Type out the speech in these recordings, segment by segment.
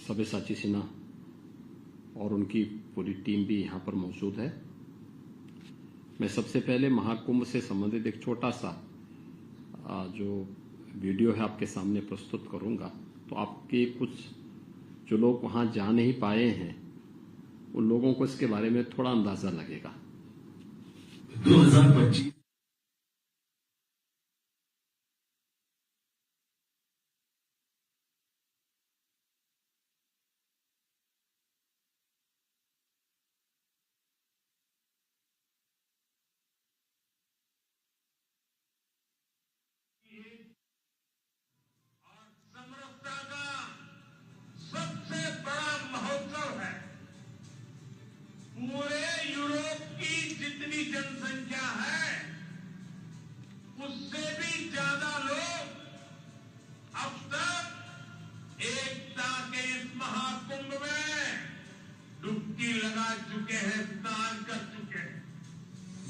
सब्यसाची सिन्हा और उनकी पूरी टीम भी यहाँ पर मौजूद है। मैं सबसे पहले महाकुंभ से संबंधित एक छोटा सा जो वीडियो है आपके सामने प्रस्तुत करूंगा, तो आपके कुछ जो लोग वहां जा नहीं पाए हैं उन लोगों को इसके बारे में थोड़ा अंदाजा लगेगा। 2025 जनसंख्या है उससे भी ज्यादा लोग अब तक एकता के इस महाकुंभ में डुबकी लगा चुके हैं, स्नान कर चुके हैं।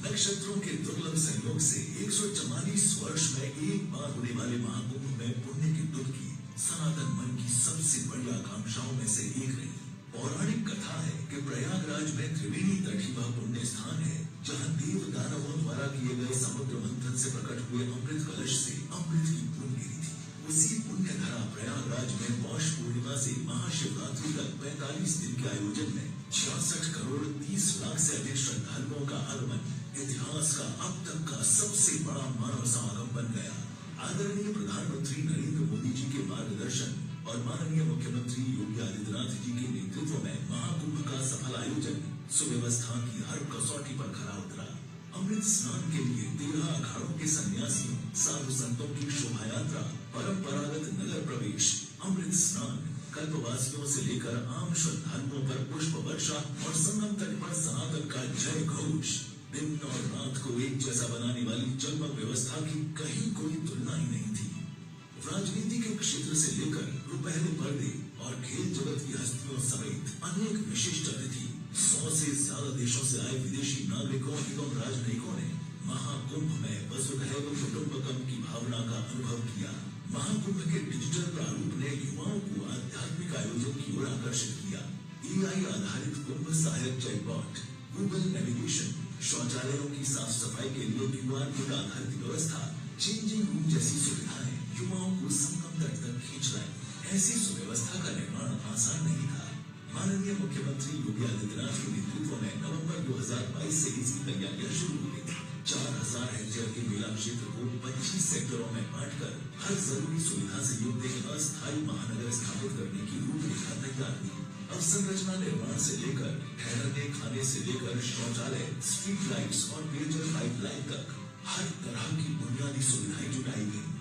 नक्षत्रों के दुर्लभ संयोग से 144 वर्ष में एक बार होने वाले महाकुंभ में पुण्य की डुबकी सनातन मन की सबसे बड़ी आकांक्षाओं में से एक रही। पौराणिक कथा है कि प्रयागराज में त्रिवेणी तट ही वह पुण्य स्थान है जहाँ देव दानवों द्वारा किए गए समुद्र मंथन से प्रकट हुए अमृत कलश से अमृत की बूंद गिरी थी। उसी पुण्य धरा प्रयागराज में पौष पूर्णिमा से महाशिवरात्रि तक 45 दिन के आयोजन में 66 करोड़ 30 लाख से अधिक श्रद्धालुओं का आगमन इतिहास का अब तक का सबसे बड़ा मानव समागम बन गया। आदरणीय प्रधानमंत्री नरेंद्र मोदी जी के मार्गदर्शन और माननीय मुख्यमंत्री योगी आदित्यनाथ जी के नेतृत्व में महाकुंभ का सफल आयोजन सुव्यवस्था की हर कसौटी पर खरा उतरा। अमृत स्नान के लिए 13 अखाड़ों के सन्यासियों साधु संतों की शोभा यात्रा, परंपरागत नगर प्रवेश, अमृत स्नान, कल्पवासियों से लेकर आम श्रद्धालुओं पर पुष्प वर्षा और संगम तट पर सनातन का जय घोष। दिन और रात को एक जैसा बनाने वाली जगमग व्यवस्था की कहीं कोई तुलना ही नहीं थी। राजनीति के क्षेत्र से लेकर रुपहले पर्दे और खेल जगत की हस्तियों समेत अनेक विशिष्ट अतिथि, 100 से ज्यादा देशों से आए विदेशी नागरिकों एवं राजनयिकों ने महाकुंभ में वसुधैव कुटुंबकम की भावना का अनुभव किया। महाकुंभ के डिजिटल प्रारूप ने युवाओं को आध्यात्मिक आयोजन की ओर आकर्षित किया। AI आधारित कुंभ सहायक चैटबॉट, गूगल नेविगेशन, शौचालयों की साफ सफाई के लिए QR कोड आधारित व्यवस्था, चेंजिंग रूम जैसी सुविधाएं युवाओं को संगम तट तक खींच लाए। ऐसी सुव्यवस्था का निर्माण आसान नहीं था। माननीय मुख्यमंत्री योगी आदित्यनाथ के नेतृत्व में नवंबर 2022 से इसकी तैयारियां शुरू हो गई। 4000 हेक्टेयर के मेला क्षेत्र को 25 सेक्टरों में बांटकर हर जरूरी सुविधा से युक्त एक अस्थायी महानगर स्थापित करने की रूपरेखा तैयार हुई। अवसंरचना निर्माण से लेकर ठहरने खाने से लेकर शौचालय, स्ट्रीट लाइट्स और पेयजल पाइपलाइन तक हर तरह की बुनियादी सुविधाएं जुटाई गई।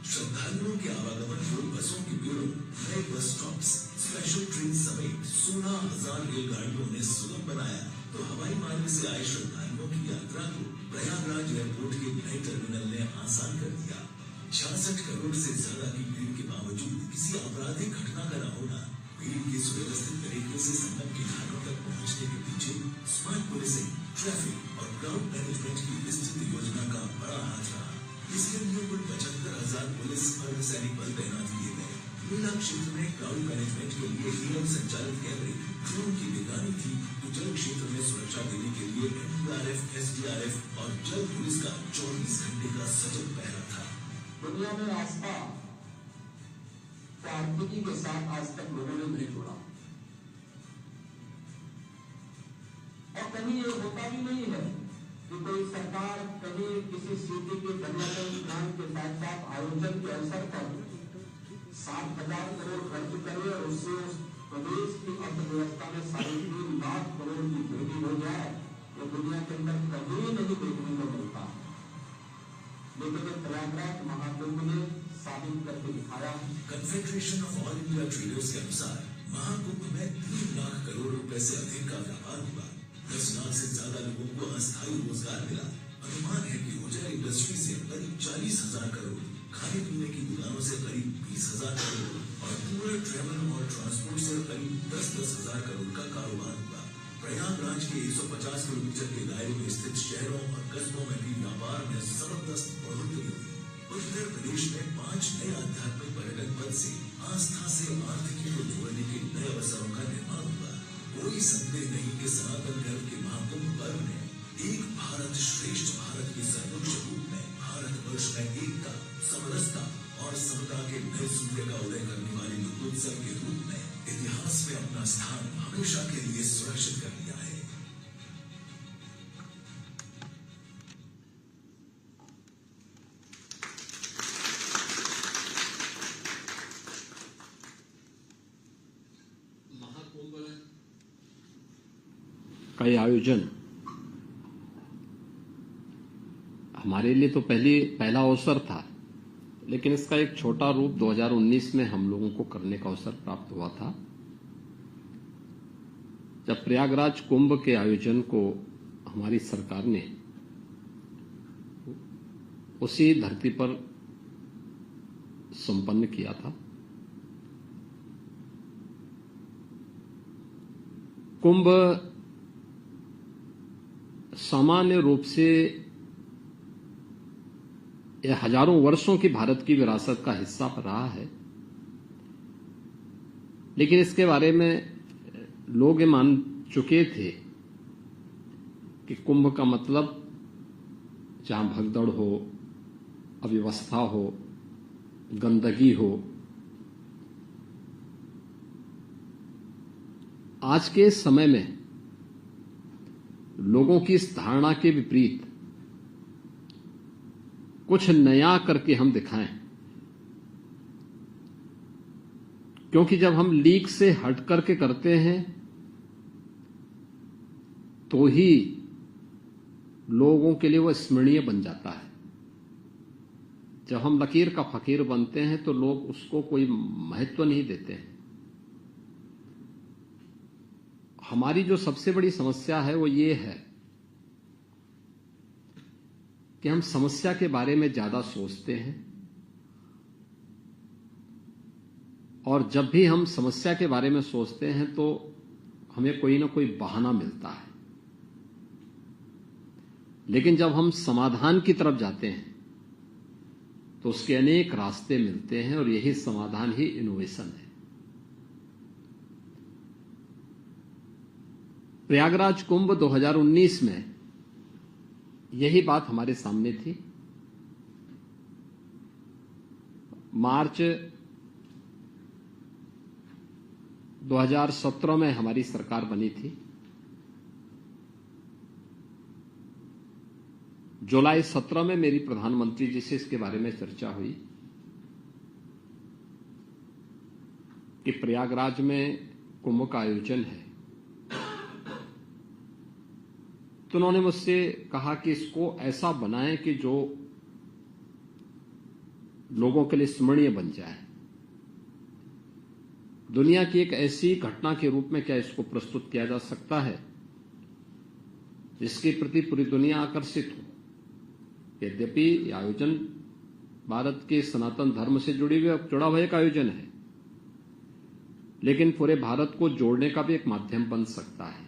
श्रद्धालुओं के आवागमन को बसों की भीड़ों, नए बस स्टॉप्स, स्पेशल ट्रेन समेत 16,000 रेलगाड़ियों ने सुगम बनाया तो हवाई मार्ग से आए श्रद्धालुओं की यात्रा को प्रयागराज एयरपोर्ट के नए टर्मिनल ने आसान कर दिया। 66 करोड़ से ज्यादा की भीड़ के बावजूद किसी आपराधिक घटना का न होना भीड़ की सुव्यवस्थित तरीके से संगम के घाटों तक पहुंचने के पीछे स्मार्ट पुलिसिंग, ट्रैफिक और क्राउड मैनेजमेंट की विस्तृत योजना का बड़ा हाथ रहा। इसके लिए कुल 75,000 पुलिस अर्धसैनिक बल तैनात किए गए। मेला क्षेत्र में क्राउड मैनेजमेंट के लिए AM संचालित कैमरे, ड्रोन की निगरानी थी तो जल क्षेत्र में सुरक्षा देने के लिए NDRF, SDRF और जल पुलिस का 24 घंटे का सजग पहरा था। दुनिया में आस्था आर्थिकी के साथ आज तक लोगों ने नहीं जोड़ा और कहीं ये होता भी नहीं है कि कोई सरकार कहीं किसी सिटी के डेवलपमेंट प्लान के साथ साथ आयोजन के अवसर पर 7,000 करोड़ खर्च करे और उससे उस प्रदेश की अर्थव्यवस्था में 3.5 लाख करोड़ की वृद्धि हो जाए। वो दुनिया के अंदर कभी नहीं देखने को मिलता, लेकिन प्रयागराज महाकुंभ ने साबित करके दिखाया। Confederation of all India traders के अनुसार महाकुंभ में 3 लाख करोड़ रुपए से अधिक का व्यापार हुआ। 10 लाख से ज्यादा लोगों को अस्थायी रोजगार मिला। अनुमान है कि होटल इंडस्ट्री से करीब 40,000 करोड़, खाने पीने की दुकानों से करीब 20,000 करोड़ और पूरे ट्रेवल और ट्रांसपोर्ट से करीब 10,000 करोड़ का कारोबार हुआ। प्रयागराज के 150 किलोमीटर के दायरे में स्थित शहरों और कस्बों में भी व्यापार में जबरदस्त बढ़ोतरी हुई। उत्तर प्रदेश में 5 नए आध्यात्मिक पर्यटन पद से आस्था से अवसरों का निर्माण हुआ। कोई संदेह नहीं कि सनातन धर्म के महाकुंभ पर्व ने एक भारत श्रेष्ठ भारत के सर्वोच्च रूप में भारतवर्ष में एकता, समरसता और समता के नए सूर्य का उदय करने वाले दुर्गोत्सव के रूप में इतिहास में अपना स्थान हमेशा के लिए सुरक्षित कर लिया है। का ये आयोजन हमारे लिए तो पहला अवसर था, लेकिन इसका एक छोटा रूप 2019 में हम लोगों को करने का अवसर प्राप्त हुआ था, जब प्रयागराज कुंभ के आयोजन को हमारी सरकार ने उसी धरती पर संपन्न किया था। कुंभ सामान्य रूप से यह हजारों वर्षों की भारत की विरासत का हिस्सा रहा है, लेकिन इसके बारे में लोग ये मान चुके थे कि कुंभ का मतलब जहां भगदड़ हो, अव्यवस्था हो, गंदगी हो। आज के समय में लोगों की इस धारणा के विपरीत कुछ नया करके हम दिखाएं, क्योंकि जब हम लीक से हट करके करते हैं तो ही लोगों के लिए वो स्मरणीय बन जाता है। जब हम लकीर का फकीर बनते हैं तो लोग उसको कोई महत्व नहीं देते हैं। हमारी जो सबसे बड़ी समस्या है वो ये है कि हम समस्या के बारे में ज्यादा सोचते हैं, और जब भी हम समस्या के बारे में सोचते हैं तो हमें कोई ना कोई बहाना मिलता है। लेकिन जब हम समाधान की तरफ जाते हैं तो उसके अनेक रास्ते मिलते हैं, और यही समाधान ही इनोवेशन है। प्रयागराज कुंभ 2019 में यही बात हमारे सामने थी। मार्च 2017 में हमारी सरकार बनी थी। जुलाई 17 में मेरी प्रधानमंत्री जी से इसके बारे में चर्चा हुई कि प्रयागराज में कुंभ का आयोजन है। तो उन्होंने मुझसे कहा कि इसको ऐसा बनाएं कि जो लोगों के लिए स्मरणीय बन जाए। दुनिया की एक ऐसी घटना के रूप में क्या इसको प्रस्तुत किया जा सकता है जिसके प्रति पूरी दुनिया आकर्षित हो। यद्यपि यह आयोजन भारत के सनातन धर्म से जुड़ा हुआ एक आयोजन है, लेकिन पूरे भारत को जोड़ने का भी एक माध्यम बन सकता है।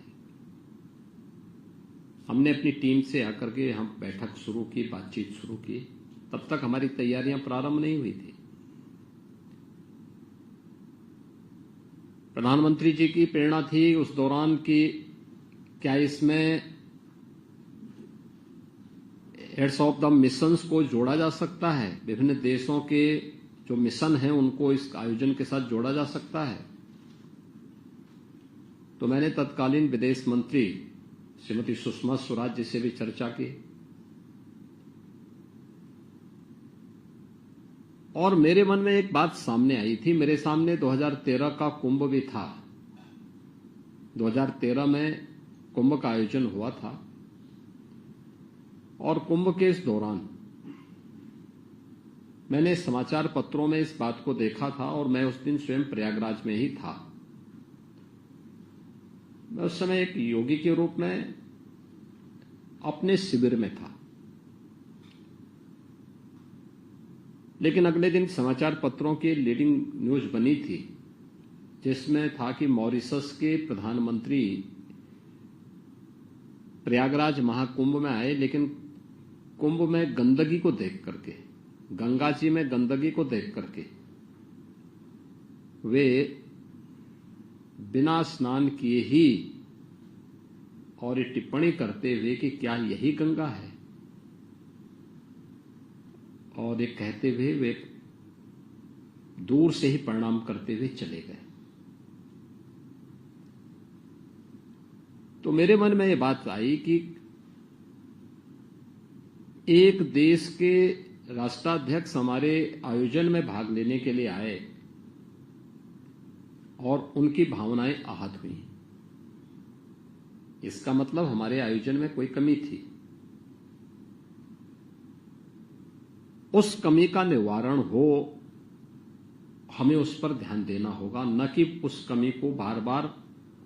हमने अपनी टीम से आकर के हम बैठक शुरू की, बातचीत शुरू की। तब तक हमारी तैयारियां प्रारंभ नहीं हुई थी। प्रधानमंत्री जी की प्रेरणा थी उस दौरान कि क्या इसमें हेड्स ऑफ द मिशंस को जोड़ा जा सकता है, विभिन्न देशों के जो मिशन हैं उनको इस आयोजन के साथ जोड़ा जा सकता है। तो मैंने तत्कालीन विदेश मंत्री श्रीमती सुषमा स्वराज जी से भी चर्चा की, और मेरे मन में एक बात सामने आई थी। मेरे सामने 2013 का कुंभ भी था। 2013 में कुंभ का आयोजन हुआ था, और कुंभ के इस दौरान मैंने समाचार पत्रों में इस बात को देखा था, और मैं उस दिन स्वयं प्रयागराज में ही था। मैं उस समय एक योगी के रूप में अपने शिविर में था, लेकिन अगले दिन समाचार पत्रों की लीडिंग न्यूज बनी थी जिसमें था कि मॉरिशस के प्रधानमंत्री प्रयागराज महाकुंभ में आए, लेकिन कुंभ में गंदगी को देख करके, गंगा जी में गंदगी को देख करके वे बिना स्नान किए ही और ये टिप्पणी करते हुए कि क्या यही गंगा है, और ये कहते हुए वे दूर से ही प्रणाम करते हुए चले गए। तो मेरे मन में ये बात आई कि एक देश के राष्ट्राध्यक्ष हमारे आयोजन में भाग लेने के लिए आए और उनकी भावनाएं आहत हुई। इसका मतलब हमारे आयोजन में कोई कमी थी। उस कमी का निवारण हो, हमें उस पर ध्यान देना होगा, न कि उस कमी को बार बार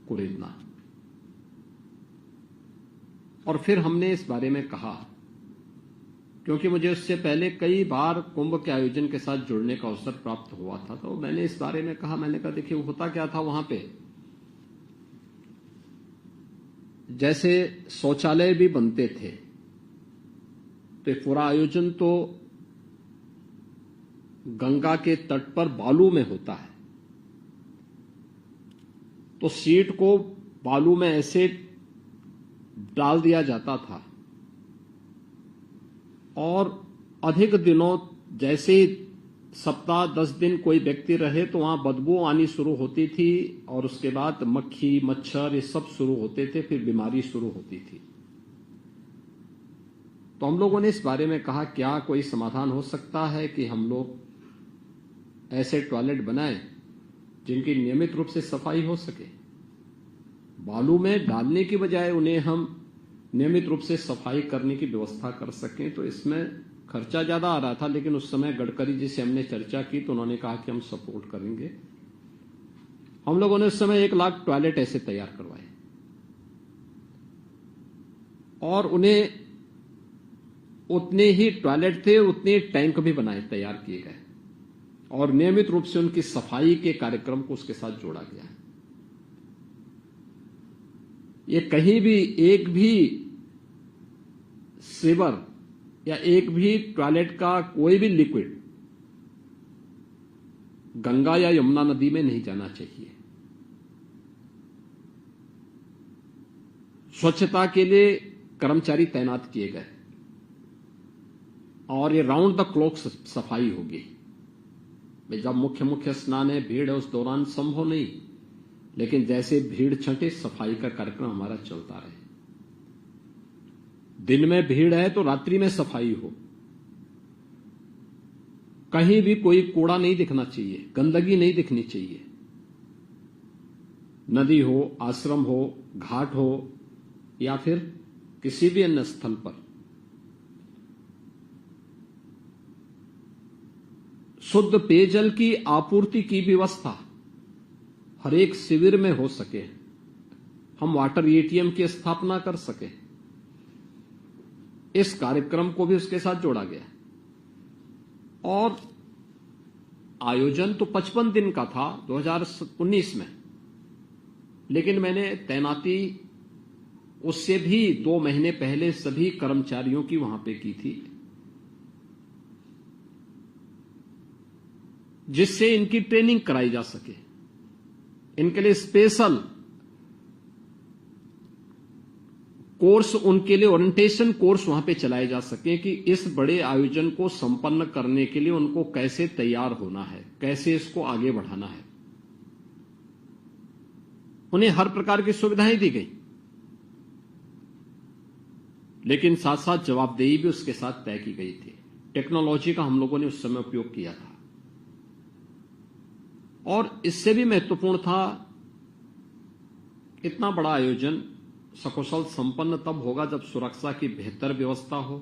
कुरेदना। और फिर हमने इस बारे में कहा, क्योंकि मुझे उससे पहले कई बार कुंभ के आयोजन के साथ जुड़ने का अवसर प्राप्त हुआ था, तो मैंने इस बारे में कहा। मैंने कहा देखिए होता क्या था वहां पे, जैसे शौचालय भी बनते थे, तो पूरा आयोजन तो गंगा के तट पर बालू में होता है, तो सीट को बालू में ऐसे डाल दिया जाता था और अधिक दिनों, जैसे सप्ताह 10 दिन कोई व्यक्ति रहे तो वहां बदबू आनी शुरू होती थी और उसके बाद मक्खी मच्छर ये सब शुरू होते थे, फिर बीमारी शुरू होती थी। तो हम लोगों ने इस बारे में कहा क्या कोई समाधान हो सकता है कि हम लोग ऐसे टॉयलेट बनाएं जिनकी नियमित रूप से सफाई हो सके। बालू में डालने की बजाय उन्हें हम नियमित रूप से सफाई करने की व्यवस्था कर सकें। तो इसमें खर्चा ज्यादा आ रहा था, लेकिन उस समय गडकरी जी से हमने चर्चा की तो उन्होंने कहा कि हम सपोर्ट करेंगे। हम लोगों ने उस समय 1 लाख टॉयलेट ऐसे तैयार करवाए और उन्हें उतने ही टॉयलेट थे, उतने टैंक भी बनाए, तैयार किए गए और नियमित रूप से उनकी सफाई के कार्यक्रम को उसके साथ जोड़ा गया। ये कहीं भी एक भी सीवर या एक भी टॉयलेट का कोई भी लिक्विड गंगा या यमुना नदी में नहीं जाना चाहिए। स्वच्छता के लिए कर्मचारी तैनात किए गए और ये राउंड द क्लॉक सफाई होगी। जब मुख्य स्नान है, भीड़ है, उस दौरान संभव नहीं, लेकिन जैसे भीड़ छंटे सफाई का कार्यक्रम हमारा चलता रहे। दिन में भीड़ है तो रात्रि में सफाई हो, कहीं भी कोई कूड़ा नहीं दिखना चाहिए, गंदगी नहीं दिखनी चाहिए। नदी हो, आश्रम हो, घाट हो या फिर किसी भी अन्य स्थल पर शुद्ध पेयजल की आपूर्ति की व्यवस्था हर एक शिविर में हो सके, हम वाटर एटीएम की स्थापना कर सके, इस कार्यक्रम को भी उसके साथ जोड़ा गया। और आयोजन तो 55 दिन का था 2019 में, लेकिन मैंने तैनाती उससे भी 2 महीने पहले सभी कर्मचारियों की वहां पे की थी, जिससे इनकी ट्रेनिंग कराई जा सके। इनके लिए स्पेशल कोर्स, उनके लिए ओरिएंटेशन कोर्स वहां पे चलाए जा सके कि इस बड़े आयोजन को संपन्न करने के लिए उनको कैसे तैयार होना है, कैसे इसको आगे बढ़ाना है। उन्हें हर प्रकार की सुविधाएं दी गई, लेकिन साथ साथ जवाबदेही भी उसके साथ तय की गई थी। टेक्नोलॉजी का हम लोगों ने उस समय उपयोग किया था और इससे भी महत्वपूर्ण था, इतना बड़ा आयोजन सकुशल संपन्न तब होगा जब सुरक्षा की बेहतर व्यवस्था हो,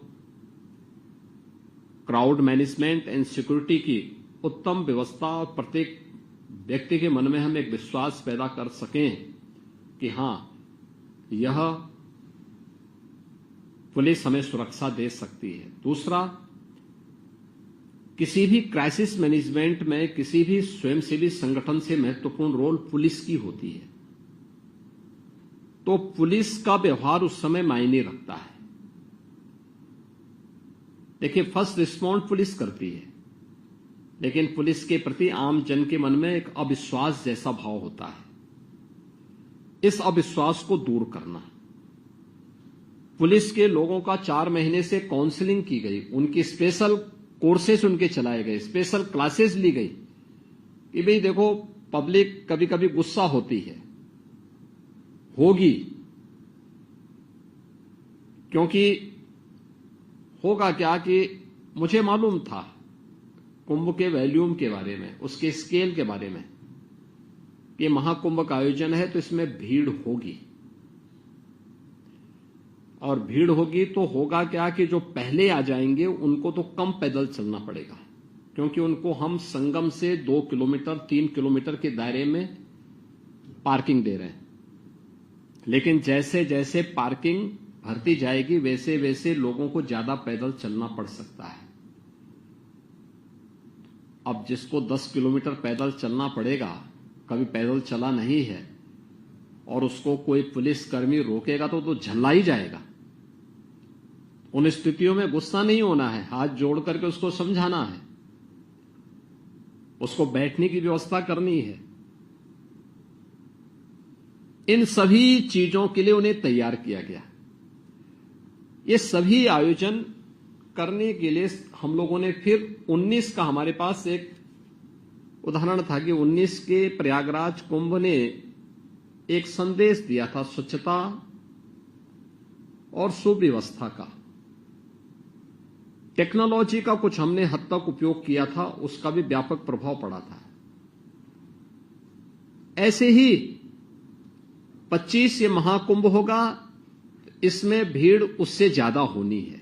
क्राउड मैनेजमेंट एंड सिक्योरिटी की उत्तम व्यवस्था और प्रत्येक व्यक्ति के मन में हम एक विश्वास पैदा कर सकें कि हां, यह पुलिस हमें सुरक्षा दे सकती है। दूसरा, किसी भी क्राइसिस मैनेजमेंट में किसी भी स्वयंसेवी संगठन से महत्वपूर्ण रोल पुलिस की होती है, तो पुलिस का व्यवहार उस समय मायने रखता है। देखिए, फर्स्ट रिस्पॉन्ड पुलिस करती है, लेकिन पुलिस के प्रति आम जन के मन में एक अविश्वास जैसा भाव होता है। इस अविश्वास को दूर करना। पुलिस के लोगों का 4 महीने से काउंसलिंग की गई, उनकी स्पेशल कोर्सेस उनके चलाए गए, स्पेशल क्लासेस ली गई कि भाई देखो पब्लिक कभी कभी गुस्सा होती है, होगी, क्योंकि होगा क्या कि मुझे मालूम था कुंभ के वॉल्यूम के बारे में, उसके स्केल के बारे में, कि महाकुंभ का आयोजन है तो इसमें भीड़ होगी, और भीड़ होगी तो होगा क्या कि जो पहले आ जाएंगे उनको तो कम पैदल चलना पड़ेगा, क्योंकि उनको हम संगम से 2 किलोमीटर 3 किलोमीटर के दायरे में पार्किंग दे रहे हैं। लेकिन जैसे जैसे पार्किंग भरती जाएगी वैसे वैसे लोगों को ज्यादा पैदल चलना पड़ सकता है। अब जिसको 10 किलोमीटर पैदल चलना पड़ेगा, कभी पैदल चला नहीं है, और उसको कोई पुलिसकर्मी रोकेगा तो झल्ला ही जाएगा। उन स्थितियों में गुस्सा नहीं होना है, हाथ जोड़ करके उसको समझाना है, उसको बैठने की व्यवस्था करनी है। इन सभी चीजों के लिए उन्हें तैयार किया गया। ये सभी आयोजन करने के लिए हम लोगों ने फिर 19 का हमारे पास एक उदाहरण था कि 19 के प्रयागराज कुंभ ने एक संदेश दिया था स्वच्छता और सुव्यवस्था का। टेक्नोलॉजी का कुछ हमने हद तक उपयोग किया था, उसका भी व्यापक प्रभाव पड़ा था। ऐसे ही 25 ये महाकुंभ होगा, इसमें भीड़ उससे ज्यादा होनी है।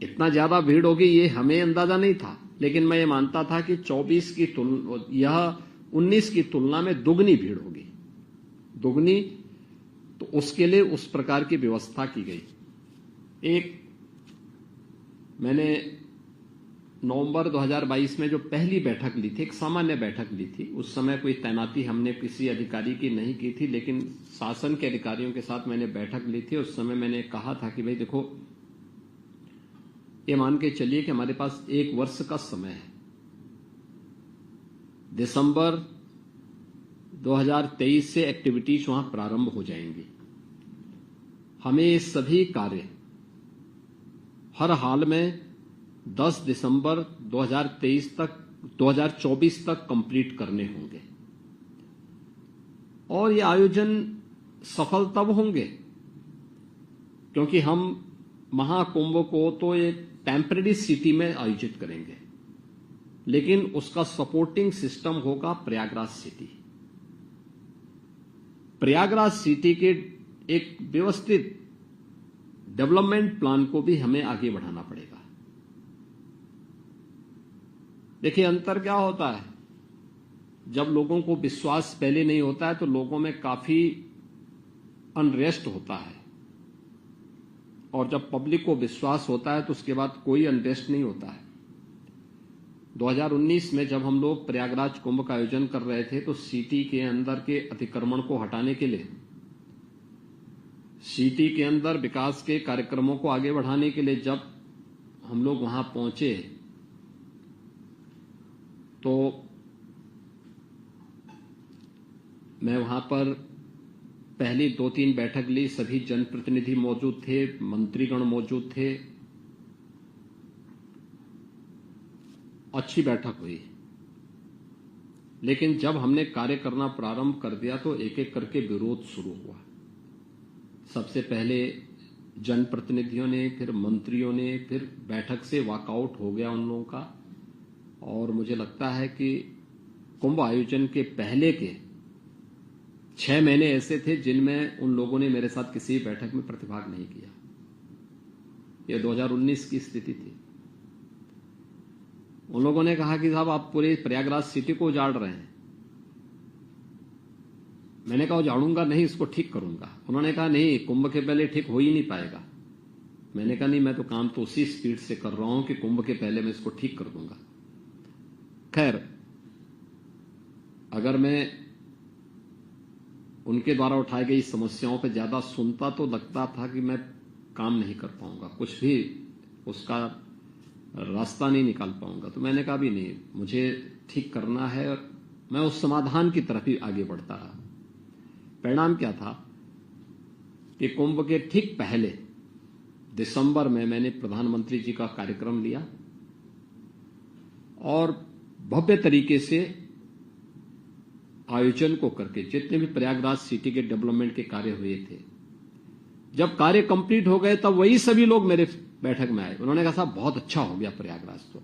इतना ज्यादा भीड़ होगी ये हमें अंदाजा नहीं था, लेकिन मैं ये मानता था कि 24 की तुलना, यह 19 की तुलना में दुगनी भीड़ होगी, दुगनी। तो उसके लिए उस प्रकार की व्यवस्था की गई। एक मैंने नवंबर 2022 में जो पहली बैठक ली थी, एक सामान्य बैठक ली थी, उस समय कोई तैनाती हमने किसी अधिकारी की नहीं की थी, लेकिन शासन के अधिकारियों के साथ मैंने बैठक ली थी। उस समय मैंने कहा था कि भाई देखो, ये मान के चलिए कि हमारे पास 1 वर्ष का समय है। दिसंबर 2023 से एक्टिविटीज वहां प्रारंभ हो जाएंगी। हमें ये सभी कार्य हर हाल में 10 दिसंबर 2024 तक कंप्लीट करने होंगे। और ये आयोजन सफल तब होंगे क्योंकि हम महाकुंभ को तो एक टेम्परेरी सिटी में आयोजित करेंगे, लेकिन उसका सपोर्टिंग सिस्टम होगा प्रयागराज सिटी। प्रयागराज सिटी के एक व्यवस्थित डेवलपमेंट प्लान को भी हमें आगे बढ़ाना पड़ेगा। देखिए अंतर क्या होता है, जब लोगों को विश्वास पहले नहीं होता है तो लोगों में काफी अनरेस्ट होता है, और जब पब्लिक को विश्वास होता है तो उसके बाद कोई अनरेस्ट नहीं होता है। 2019 में जब हम लोग प्रयागराज कुंभ का आयोजन कर रहे थे तो सिटी के अंदर के अतिक्रमण को हटाने के लिए, सिटी के अंदर विकास के कार्यक्रमों को आगे बढ़ाने के लिए जब हम लोग वहां पहुंचे तो मैं वहां पर पहली 2-3 बैठक ली, सभी जनप्रतिनिधि मौजूद थे, मंत्रीगण मौजूद थे, अच्छी बैठक हुई। लेकिन जब हमने कार्य करना प्रारंभ कर दिया तो एक एक करके विरोध शुरू हुआ। सबसे पहले जनप्रतिनिधियों ने, फिर मंत्रियों ने, फिर बैठक से वॉकआउट हो गया उन लोगों का। और मुझे लगता है कि कुंभ आयोजन के पहले के 6 महीने ऐसे थे जिनमें उन लोगों ने मेरे साथ किसी बैठक में प्रतिभाग नहीं किया। यह 2019 की स्थिति थी। उन लोगों ने कहा कि साहब आप पूरे प्रयागराज सिटी को उजाड़ रहे हैं। मैंने कहा उजाड़ूंगा नहीं, इसको ठीक करूंगा। उन्होंने कहा नहीं, कुंभ के पहले ठीक हो ही नहीं पाएगा। मैंने कहा नहीं, मैं तो काम तो उसी स्पीड से कर रहा हूं कि कुंभ के पहले मैं इसको ठीक कर दूंगा। खैर, अगर मैं उनके द्वारा उठाई गई समस्याओं पर ज्यादा सुनता तो लगता था कि मैं काम नहीं कर पाऊंगा, कुछ भी उसका रास्ता नहीं निकाल पाऊंगा। तो मैंने कहा भी नहीं, मुझे ठीक करना है, और मैं उस समाधान की तरफ ही आगे बढ़ता रहा। परिणाम क्या था कि कुंभ के ठीक पहले दिसंबर में मैंने प्रधानमंत्री जी का कार्यक्रम लिया और भव्य तरीके से आयोजन को करके जितने भी प्रयागराज सिटी के डेवलपमेंट के कार्य हुए थे, जब कार्य कंप्लीट हो गए तब वही सभी लोग मेरे बैठक में आए। उन्होंने कहा साहब बहुत अच्छा हो गया प्रयागराज तो,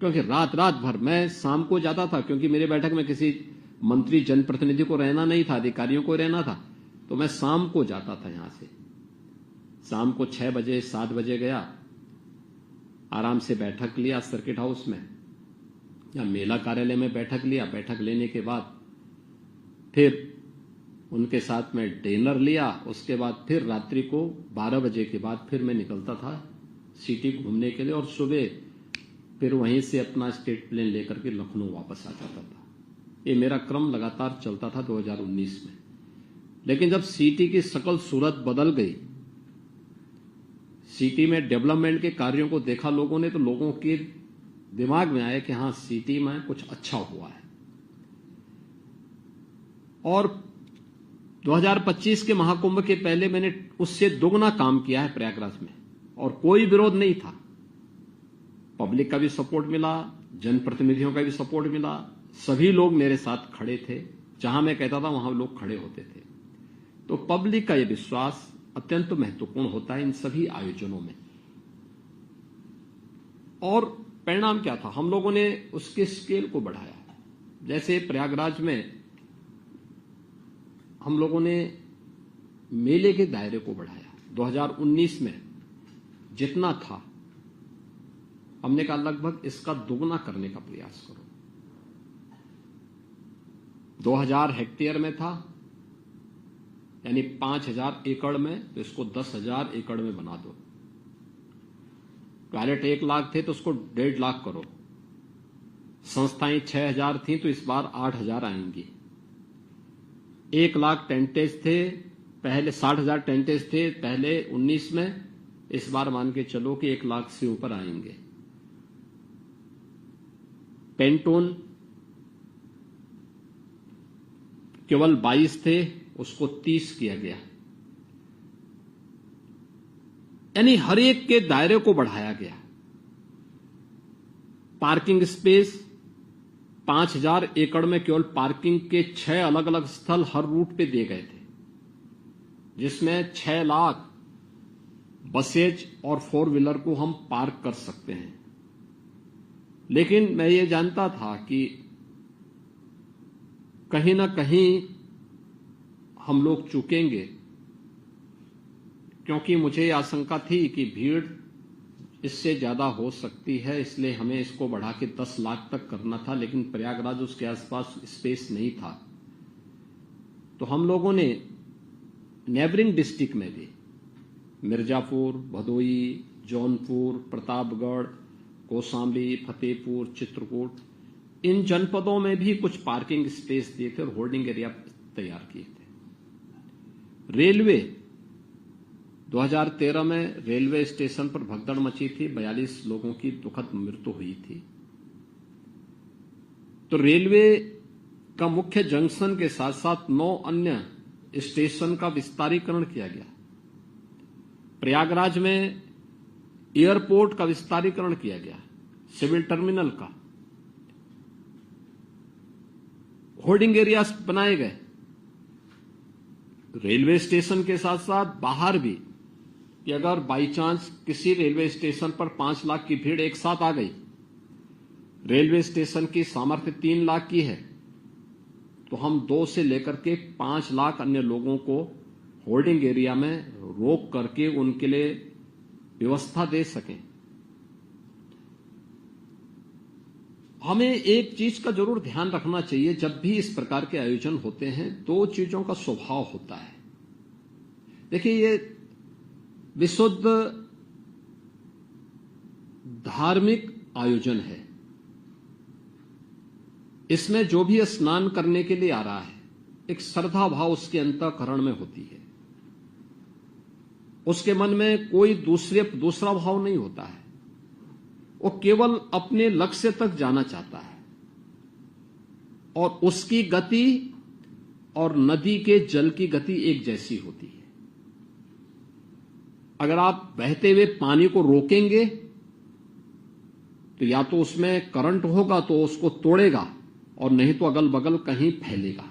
क्योंकि रात रात भर मैं शाम को जाता था, क्योंकि मेरे बैठक में किसी मंत्री जनप्रतिनिधि को रहना नहीं था, अधिकारियों को रहना था, तो मैं शाम को जाता था। यहां से शाम को 6 बजे 7 बजे गया, आराम से बैठक लिया सर्किट हाउस में या मेला कार्यालय में बैठक लिया। बैठक लेने के बाद फिर उनके साथ में डिनर लिया। उसके बाद फिर रात्रि को 12 बजे के बाद फिर मैं निकलता था सिटी घूमने के लिए और सुबह फिर वहीं से अपना स्टेट प्लेन लेकर के लखनऊ वापस आ जाता था। ये मेरा क्रम लगातार चलता था 2019 में। लेकिन जब सिटी की शकल सूरत बदल गई, सिटी में डेवलपमेंट के कार्यों को देखा लोगों ने, तो लोगों के दिमाग में आया कि हां सिटी में कुछ अच्छा हुआ है। और 2025 के महाकुंभ के पहले मैंने उससे दोगुना काम किया है प्रयागराज में, और कोई विरोध नहीं था। पब्लिक का भी सपोर्ट मिला, जनप्रतिनिधियों का भी सपोर्ट मिला, सभी लोग मेरे साथ खड़े थे। जहां मैं कहता था वहां लोग खड़े होते थे। तो पब्लिक का यह विश्वास अत्यंत महत्वपूर्ण होता है इन सभी आयोजनों में। और परिणाम क्या था, हम लोगों ने उसके स्केल को बढ़ाया। जैसे प्रयागराज में हम लोगों ने मेले के दायरे को बढ़ाया। 2019 में जितना था हमने कहा लगभग इसका दुगना करने का प्रयास करो। 2000 हेक्टेयर में था, यानी 5000 एकड़ में, तो इसको 10,000 एकड़ में बना दो। टॉयलेट 1 लाख थे तो उसको 1.5 लाख करो। संस्थाएं 6000 थी तो इस बार 8000 आएंगी। 1 लाख टेंटेज थे पहले, 60,000 टेंटेज थे पहले 19 में, इस बार मान के चलो कि 1 लाख से ऊपर आएंगे। पेंटोन केवल 22 थे, उसको 30 किया गया। यानी हर एक के दायरे को बढ़ाया गया। पार्किंग स्पेस 5000 एकड़ में केवल पार्किंग के 6 अलग अलग स्थल हर रूट पे दिए गए थे, जिसमें 6 लाख बसेज और 4 व्हीलर को हम पार्क कर सकते हैं। लेकिन मैं ये जानता था कि कहीं ना कहीं हम लोग चूकेंगे, क्योंकि मुझे आशंका थी कि भीड़ इससे ज्यादा हो सकती है, इसलिए हमें इसको बढ़ा के 10 लाख तक करना था। लेकिन प्रयागराज उसके आसपास स्पेस नहीं था, तो हम लोगों ने नेबरिंग डिस्ट्रिक्ट में भी मिर्जापुर, भदोई, जौनपुर, प्रतापगढ़, कौशाम्बी, फतेहपुर, चित्रकूट, इन जनपदों में भी कुछ पार्किंग स्पेस दिए थे और होल्डिंग एरिया तैयार किए थे। रेलवे 2013 में रेलवे स्टेशन पर भगदड़ मची थी, 42 लोगों की दुखद मृत्यु हुई थी। तो रेलवे का मुख्य जंक्शन के साथ साथ 9 अन्य स्टेशन का विस्तारीकरण किया गया। प्रयागराज में एयरपोर्ट का विस्तारीकरण किया गया, सिविल टर्मिनल का, होल्डिंग एरियाज बनाए गए। रेलवे स्टेशन के साथ साथ बाहर भी, कि अगर बाई चांस किसी रेलवे स्टेशन पर 5 लाख की भीड़ एक साथ आ गई, रेलवे स्टेशन की सामर्थ्य 3 लाख की है, तो हम 2 से लेकर के 5 लाख अन्य लोगों को होल्डिंग एरिया में रोक करके उनके लिए व्यवस्था दे सकें। हमें एक चीज का जरूर ध्यान रखना चाहिए, जब भी इस प्रकार के आयोजन होते हैं 2 चीजों का स्वभाव होता है। देखिए, ये विशुद्ध धार्मिक आयोजन है। इसमें जो भी स्नान करने के लिए आ रहा है, एक श्रद्धा भाव उसके अंतःकरण में होती है। उसके मन में कोई दूसरा भाव नहीं होता है। वो केवल अपने लक्ष्य तक जाना चाहता है, और उसकी गति और नदी के जल की गति एक जैसी होती है। अगर आप बहते हुए पानी को रोकेंगे तो या तो उसमें करंट होगा तो उसको तोड़ेगा, और नहीं तो अगल बगल कहीं फैलेगा।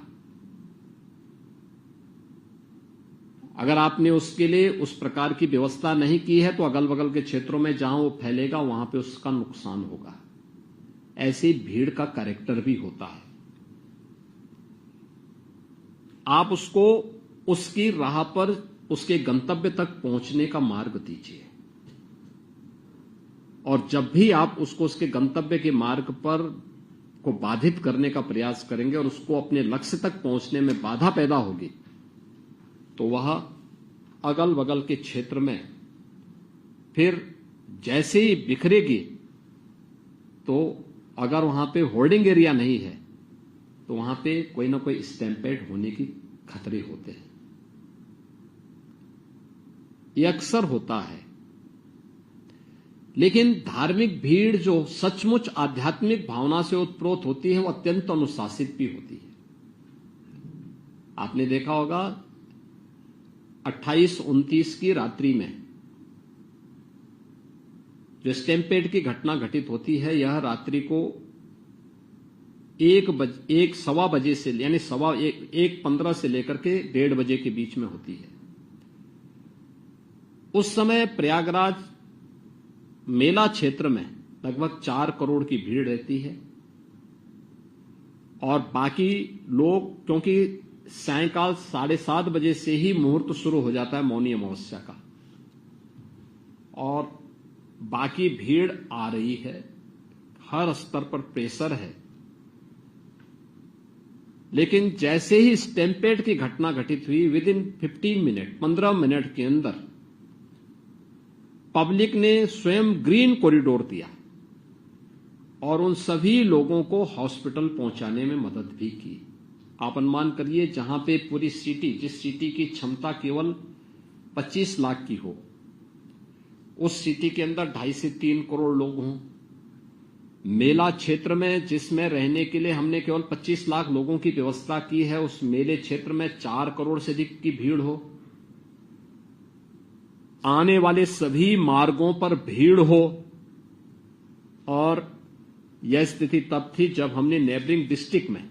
अगर आपने उसके लिए उस प्रकार की व्यवस्था नहीं की है तो अगल बगल के क्षेत्रों में जहां वो फैलेगा वहां पे उसका नुकसान होगा। ऐसे भीड़ का कैरेक्टर भी होता है। आप उसको उसकी राह पर उसके गंतव्य तक पहुंचने का मार्ग दीजिए, और जब भी आप उसको उसके गंतव्य के मार्ग पर को बाधित करने का प्रयास करेंगे और उसको अपने लक्ष्य तक पहुंचने में बाधा पैदा होगी, तो वह अगल बगल के क्षेत्र में फिर जैसे ही बिखरेगी, तो अगर वहां पे होल्डिंग एरिया नहीं है तो वहां पे कोई ना कोई स्टैम्पेड होने की खतरे होते हैं। यह अक्सर होता है। लेकिन धार्मिक भीड़ जो सचमुच आध्यात्मिक भावना से उत्प्रोत होती है वो अत्यंत अनुशासित भी होती है। आपने देखा होगा 28-29 की रात्रि में जो स्टैम्पेड की घटना घटित होती है, यह रात्रि को 1-1:15 बजे से यानी 1:15 से लेकर के 1:30 बजे के बीच में होती है। उस समय प्रयागराज मेला क्षेत्र में लगभग 4 करोड़ की भीड़ रहती है, और बाकी लोग, क्योंकि सायंकाल 7:30 बजे से ही मुहूर्त शुरू हो जाता है मौनी अमावस्या का, और बाकी भीड़ आ रही है, हर स्तर पर प्रेशर है। लेकिन जैसे ही स्टैम्पेड की घटना घटित हुई, विद इन 15 मिनट के अंदर पब्लिक ने स्वयं ग्रीन कॉरिडोर दिया और उन सभी लोगों को हॉस्पिटल पहुंचाने में मदद भी की। आप अनुमान करिए, जहां पे पूरी सिटी, जिस सिटी की क्षमता केवल 25 लाख की हो, उस सिटी के अंदर 2.5 से 3 करोड़ लोग हों। मेला क्षेत्र में जिसमें रहने के लिए हमने केवल 25 लाख लोगों की व्यवस्था की है, उस मेले क्षेत्र में 4 करोड़ से अधिक की भीड़ हो, आने वाले सभी मार्गों पर भीड़ हो। और यह स्थिति तब थी जब हमने नेबरिंग डिस्ट्रिक्ट में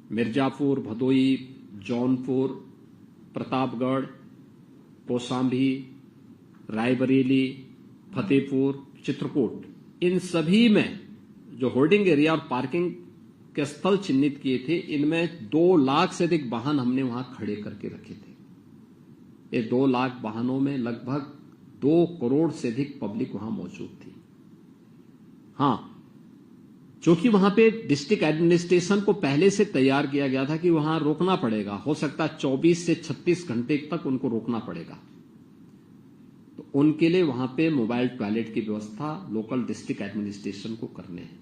मिर्जापुर, भदोई, जौनपुर, प्रतापगढ़, कौशाम्बी, रायबरेली, फतेहपुर, चित्रकूट, इन सभी में जो होल्डिंग एरिया और पार्किंग के स्थल चिन्हित किए थे, इनमें 2 लाख से अधिक वाहन हमने वहां खड़े करके रखे थे। ये 2 लाख वाहनों में लगभग 2 करोड़ से अधिक पब्लिक वहां मौजूद थी। हां, क्योंकि वहां पे डिस्ट्रिक्ट एडमिनिस्ट्रेशन को पहले से तैयार किया गया था कि वहां रोकना पड़ेगा, हो सकता है 24 से 36 घंटे तक उनको रोकना पड़ेगा, तो उनके लिए वहां पे मोबाइल टॉयलेट की व्यवस्था लोकल डिस्ट्रिक्ट एडमिनिस्ट्रेशन को करने हैं।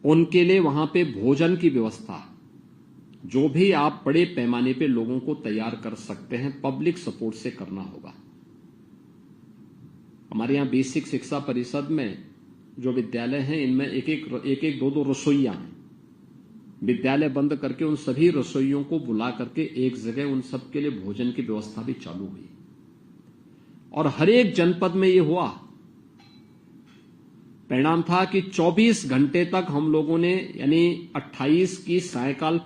उनके लिए वहां पे भोजन की व्यवस्था, जो भी आप बड़े पैमाने पे लोगों को तैयार कर सकते हैं, पब्लिक सपोर्ट से करना होगा। हमारे यहां बेसिक शिक्षा परिषद में जो विद्यालय हैं, इनमें एक 2 रसोइया हैं। विद्यालय बंद करके उन सभी रसोइयों को बुला करके एक जगह उन सबके लिए भोजन की व्यवस्था भी चालू हुई, और हर एक जनपद में यह हुआ। परिणाम था कि 24 घंटे तक हम लोगों ने, यानी 28 की सायंकाल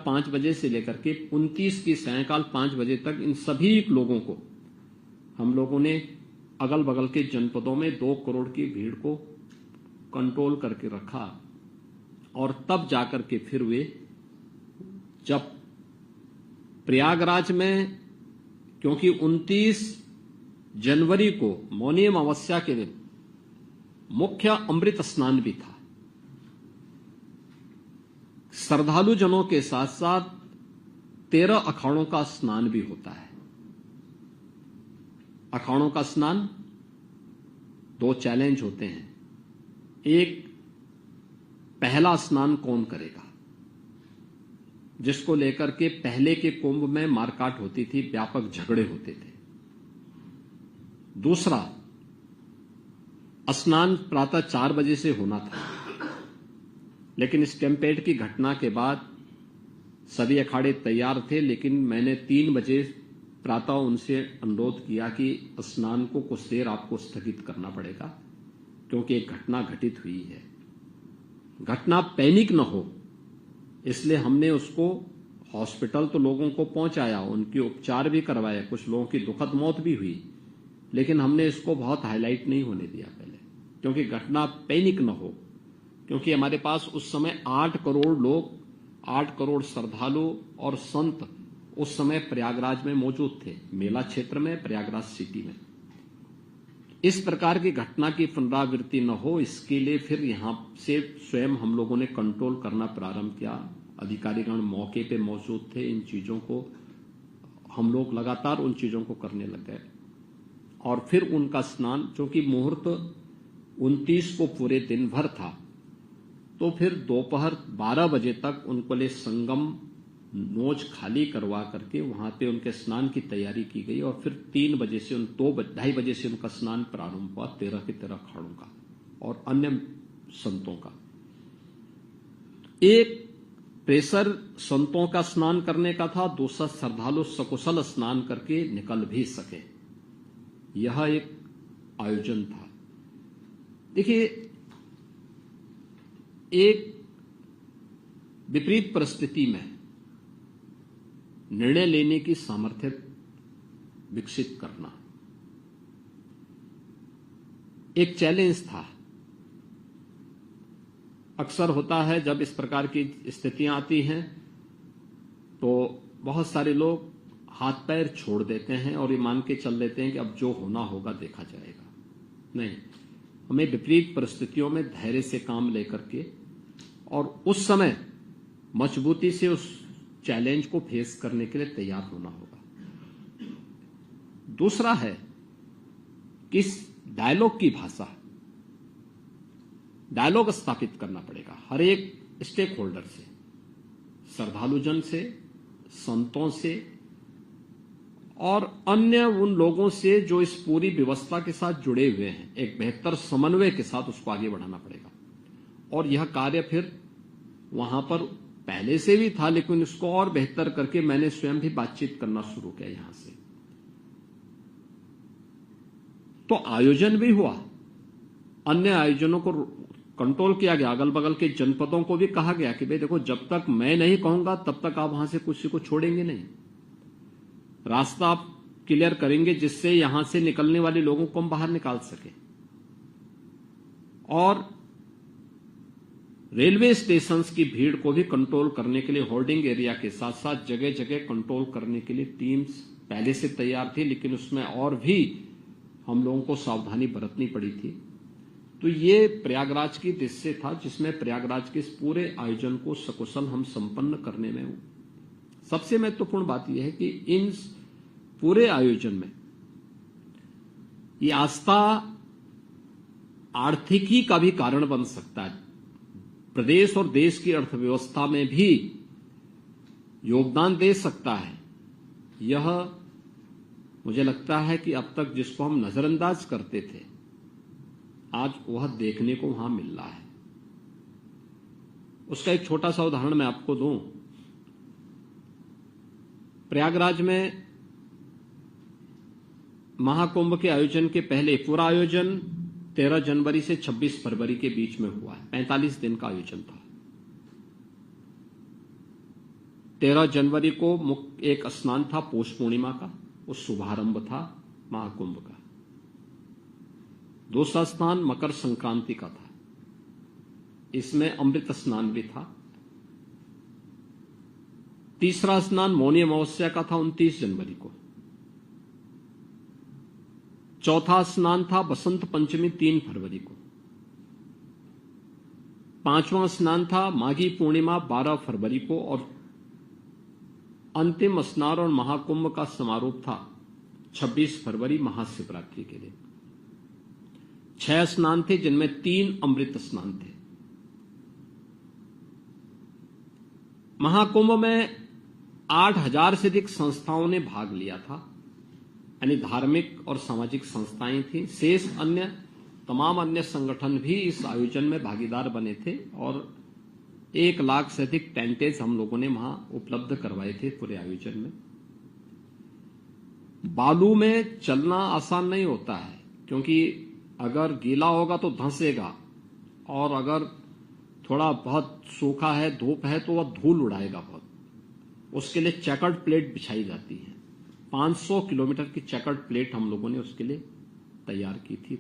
5 बजे से लेकर के 29 की सायंकाल 5 बजे तक इन सभी लोगों को हम लोगों ने अगल बगल के जनपदों में 2 करोड़ की भीड़ को कंट्रोल करके रखा। और तब जाकर के फिर वे, जब प्रयागराज में, क्योंकि 29 जनवरी को मौनी अमावस्या के दिन मुख्य अमृत स्नान भी था, श्रद्धालु जनों के साथ साथ 13 अखाड़ों का स्नान भी होता है। अखाड़ों का स्नान 2 चैलेंज होते हैं। एक, पहला स्नान कौन करेगा, जिसको लेकर के पहले के कुंभ में मारकाट होती थी, व्यापक झगड़े होते थे। दूसरा, स्नान प्रातः 4 बजे से होना था, लेकिन स्टैम्पेड की घटना के बाद सभी अखाड़े तैयार थे, लेकिन मैंने 3 बजे प्रातः उनसे अनुरोध किया कि स्नान को कुछ देर आपको स्थगित करना पड़ेगा, क्योंकि एक घटना घटित हुई है। घटना पैनिक न हो इसलिए हमने उसको हॉस्पिटल तो लोगों को पहुंचाया, उनके उपचार भी करवाए, कुछ लोगों की दुखद मौत भी हुई, लेकिन हमने इसको बहुत हाईलाइट नहीं होने दिया पहले, क्योंकि घटना पैनिक न हो। क्योंकि हमारे पास उस समय 8 करोड़ लोग, 8 करोड़ श्रद्धालु और संत उस समय प्रयागराज में मौजूद थे, मेला क्षेत्र में, प्रयागराज सिटी में। इस प्रकार की घटना की पुनरावृत्ति न हो इसके लिए फिर यहां से स्वयं हम लोगों ने कंट्रोल करना प्रारंभ किया। अधिकारीगण मौके पे मौजूद थे, इन चीजों को हम लोग लगातार उन चीजों को करने लग गए। और फिर उनका स्नान, चूंकि मुहूर्त 29 को पूरे दिन भर था, तो फिर दोपहर 12 बजे तक उनको ले संगम नोच खाली करवा करके वहां पे उनके स्नान की तैयारी की गई। और फिर 3 बजे से 2-2:30 बजे से उनका स्नान प्रारंभ हुआ, 13 के 13 अखाड़ों का और अन्य संतों का। एक प्रेशर संतों का स्नान करने का था, दूसरा श्रद्धालु सकुशल स्नान करके निकल भी सके, यह एक आयोजन था। देखिए, एक विपरीत परिस्थिति में निर्णय लेने की सामर्थ्य विकसित करना एक चैलेंज था। अक्सर होता है जब इस प्रकार की स्थितियां आती हैं तो बहुत सारे लोग हाथ पैर छोड़ देते हैं और ये मान के चल लेते हैं कि अब जो होना होगा देखा जाएगा। नहीं, हमें विपरीत परिस्थितियों में धैर्य से काम लेकर के और उस समय मजबूती से उस चैलेंज को फेस करने के लिए तैयार होना होगा। दूसरा है कि इस डायलॉग की भाषा, डायलॉग स्थापित करना पड़ेगा हर एक स्टेक होल्डर से, श्रद्धालुजन से, संतों से और अन्य उन लोगों से जो इस पूरी व्यवस्था के साथ जुड़े हुए हैं। एक बेहतर समन्वय के साथ उसको आगे बढ़ाना पड़ेगा। और यह कार्य फिर वहां पर पहले से भी था, लेकिन इसको और बेहतर करके मैंने स्वयं भी बातचीत करना शुरू किया यहां से। तो आयोजन भी हुआ, अन्य आयोजनों को कंट्रोल किया गया, अगल बगल के जनपदों को भी कहा गया कि भाई देखो, जब तक मैं नहीं कहूंगा तब तक आप वहां से किसी को छोड़ेंगे नहीं, रास्ता आप क्लियर करेंगे जिससे यहां से निकलने वाले लोगों को हम बाहर निकाल सके। और रेलवे स्टेशंस की भीड़ को भी कंट्रोल करने के लिए होल्डिंग एरिया के साथ साथ जगह जगह कंट्रोल करने के लिए टीम्स पहले से तैयार थी, लेकिन उसमें और भी हम लोगों को सावधानी बरतनी पड़ी थी। तो ये प्रयागराज की दृश्य था जिसमें प्रयागराज के इस पूरे आयोजन को सकुशल हम संपन्न करने में सबसे महत्वपूर्ण बात यह है कि इन पूरे आयोजन में ये आस्था आर्थिकी का भी कारण बन सकता है, प्रदेश और देश की अर्थव्यवस्था में भी योगदान दे सकता है। यह मुझे लगता है कि अब तक जिसको हम नजरअंदाज करते थे, आज वह देखने को वहां मिल रहा है। उसका एक छोटा सा उदाहरण मैं आपको दूं। प्रयागराज में महाकुंभ के आयोजन के पहले पूरा आयोजन 13 जनवरी से 26 फरवरी के बीच में हुआ है, 45 दिन का आयोजन था। 13 जनवरी को मुख्य एक स्नान था पौष पूर्णिमा का, उस शुभारंभ था महाकुंभ का। दूसरा स्नान मकर संक्रांति का था, इसमें अमृत स्नान भी था। तीसरा स्नान मौनी अमावस्या का था 29 जनवरी को। चौथा स्नान था बसंत पंचमी 3 फरवरी को। पांचवां स्नान था माघी पूर्णिमा 12 फरवरी को। और अंतिम स्नान और महाकुंभ का समारोह था 26 फरवरी महाशिवरात्रि के दिन। 6 स्नान थे जिनमें 3 अमृत स्नान थे। महाकुंभ में 8,000 से अधिक संस्थाओं ने भाग लिया था, यानी धार्मिक और सामाजिक संस्थाएं थी। शेष अन्य तमाम अन्य संगठन भी इस आयोजन में भागीदार बने थे और 1 लाख से अधिक टेंटेज हम लोगों ने वहां उपलब्ध करवाए थे पूरे आयोजन में। बालू में चलना आसान नहीं होता है, क्योंकि अगर गीला होगा तो धंसेगा, और अगर थोड़ा बहुत सूखा है, धूप है, तो वह धूल उड़ाएगा बहुत। उसके लिए चेकर्ड प्लेट बिछाई जाती है। 500 किलोमीटर की चेकर्ड प्लेट हम लोगों ने उसके लिए तैयार की थी।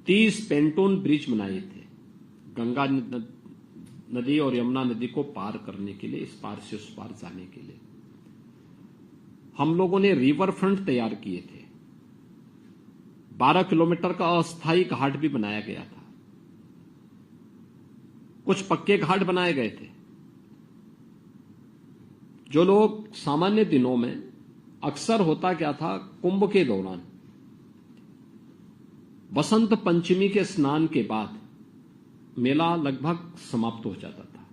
30 पेंटून ब्रिज बनाए थे गंगा नदी और यमुना नदी को पार करने के लिए, इस पार से उस पार जाने के लिए। हम लोगों ने रिवर फ्रंट तैयार किए थे। 12 किलोमीटर का अस्थायी घाट भी बनाया गया था। कुछ पक्के घाट बनाए गए थे। जो लोग सामान्य दिनों में, अक्सर होता क्या था, कुंभ के दौरान बसंत पंचमी के स्नान के बाद मेला लगभग समाप्त हो जाता था।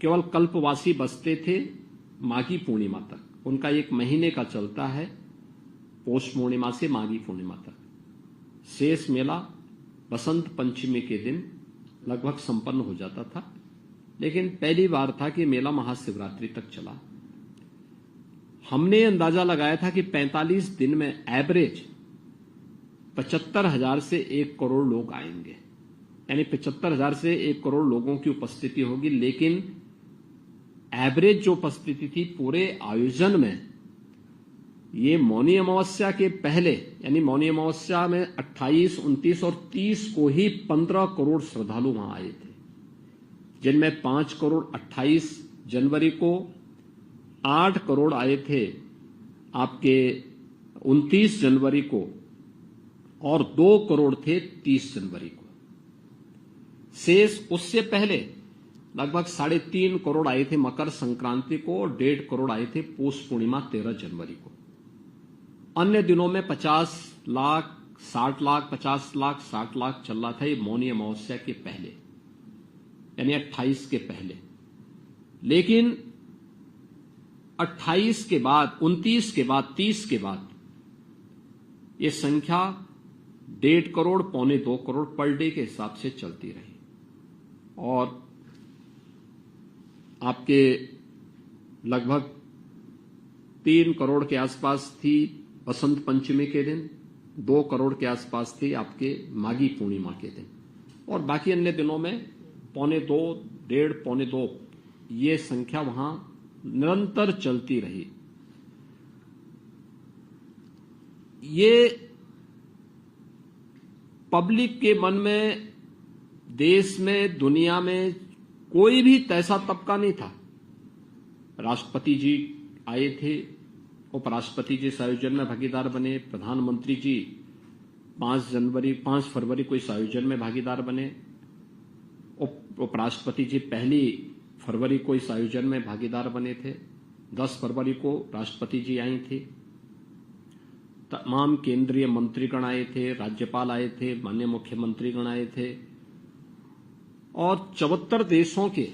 केवल कल्पवासी बसते थे माघी पूर्णिमा तक। उनका 1 महीने का चलता है, पौष पूर्णिमा से माघी पूर्णिमा तक। शेष मेला बसंत पंचमी के दिन लगभग संपन्न हो जाता था। लेकिन पहली बार था कि मेला महाशिवरात्रि तक चला। हमने अंदाजा लगाया था कि 45 दिन में एवरेज 75,000 से 1 करोड़ लोग आएंगे, यानी 75,000 से 1 करोड़ लोगों की उपस्थिति होगी। लेकिन एवरेज जो उपस्थिति थी पूरे आयोजन में, ये मौनी अमावस्या के पहले, यानी मौनी अमावस्या में 28, 29 और 30 को ही 15 करोड़ श्रद्धालु वहां आए थे, जिनमें 5 करोड़ 28 जनवरी को, 8 करोड़ आए थे आपके 29 जनवरी को, और 2 करोड़ थे 30 जनवरी को। शेष उससे पहले लगभग 3.5 करोड़ आए थे मकर संक्रांति को, और 1.5 करोड़ आए थे पौष पूर्णिमा 13 जनवरी को। अन्य दिनों में 50 लाख, 60 लाख, 50 लाख, 60 लाख चल रहा था। ये मौनी अमावस्या के पहले, यानी 28 के पहले। लेकिन 28 के बाद, 29 के बाद, 30 के बाद ये संख्या 1.5 करोड़, 1.25 करोड़ पर डे के हिसाब से चलती रही। और आपके लगभग 3 करोड़ के आसपास थी बसंत पंचमी के दिन, 2 करोड़ के आसपास थी आपके माघी पूर्णिमा के दिन, और बाकी अन्य दिनों में 1.25, 1.5, 1.25 ये संख्या वहां निरंतर चलती रही। ये पब्लिक के मन में, देश में, दुनिया में कोई भी ऐसा तबका नहीं था। राष्ट्रपति जी आए थे, उपराष्ट्रपति जी इस आयोजन में भागीदार बने, प्रधानमंत्री जी 5 फरवरी को इस आयोजन में भागीदार बने, उपराष्ट्रपति जी 1 फरवरी को इस आयोजन में भागीदार बने थे, 10 फरवरी को राष्ट्रपति जी आई थी, तमाम केंद्रीय मंत्रीगण आए थे, राज्यपाल आए थे, माननीय मुख्यमंत्रीगण आए थे, और 74 देशों के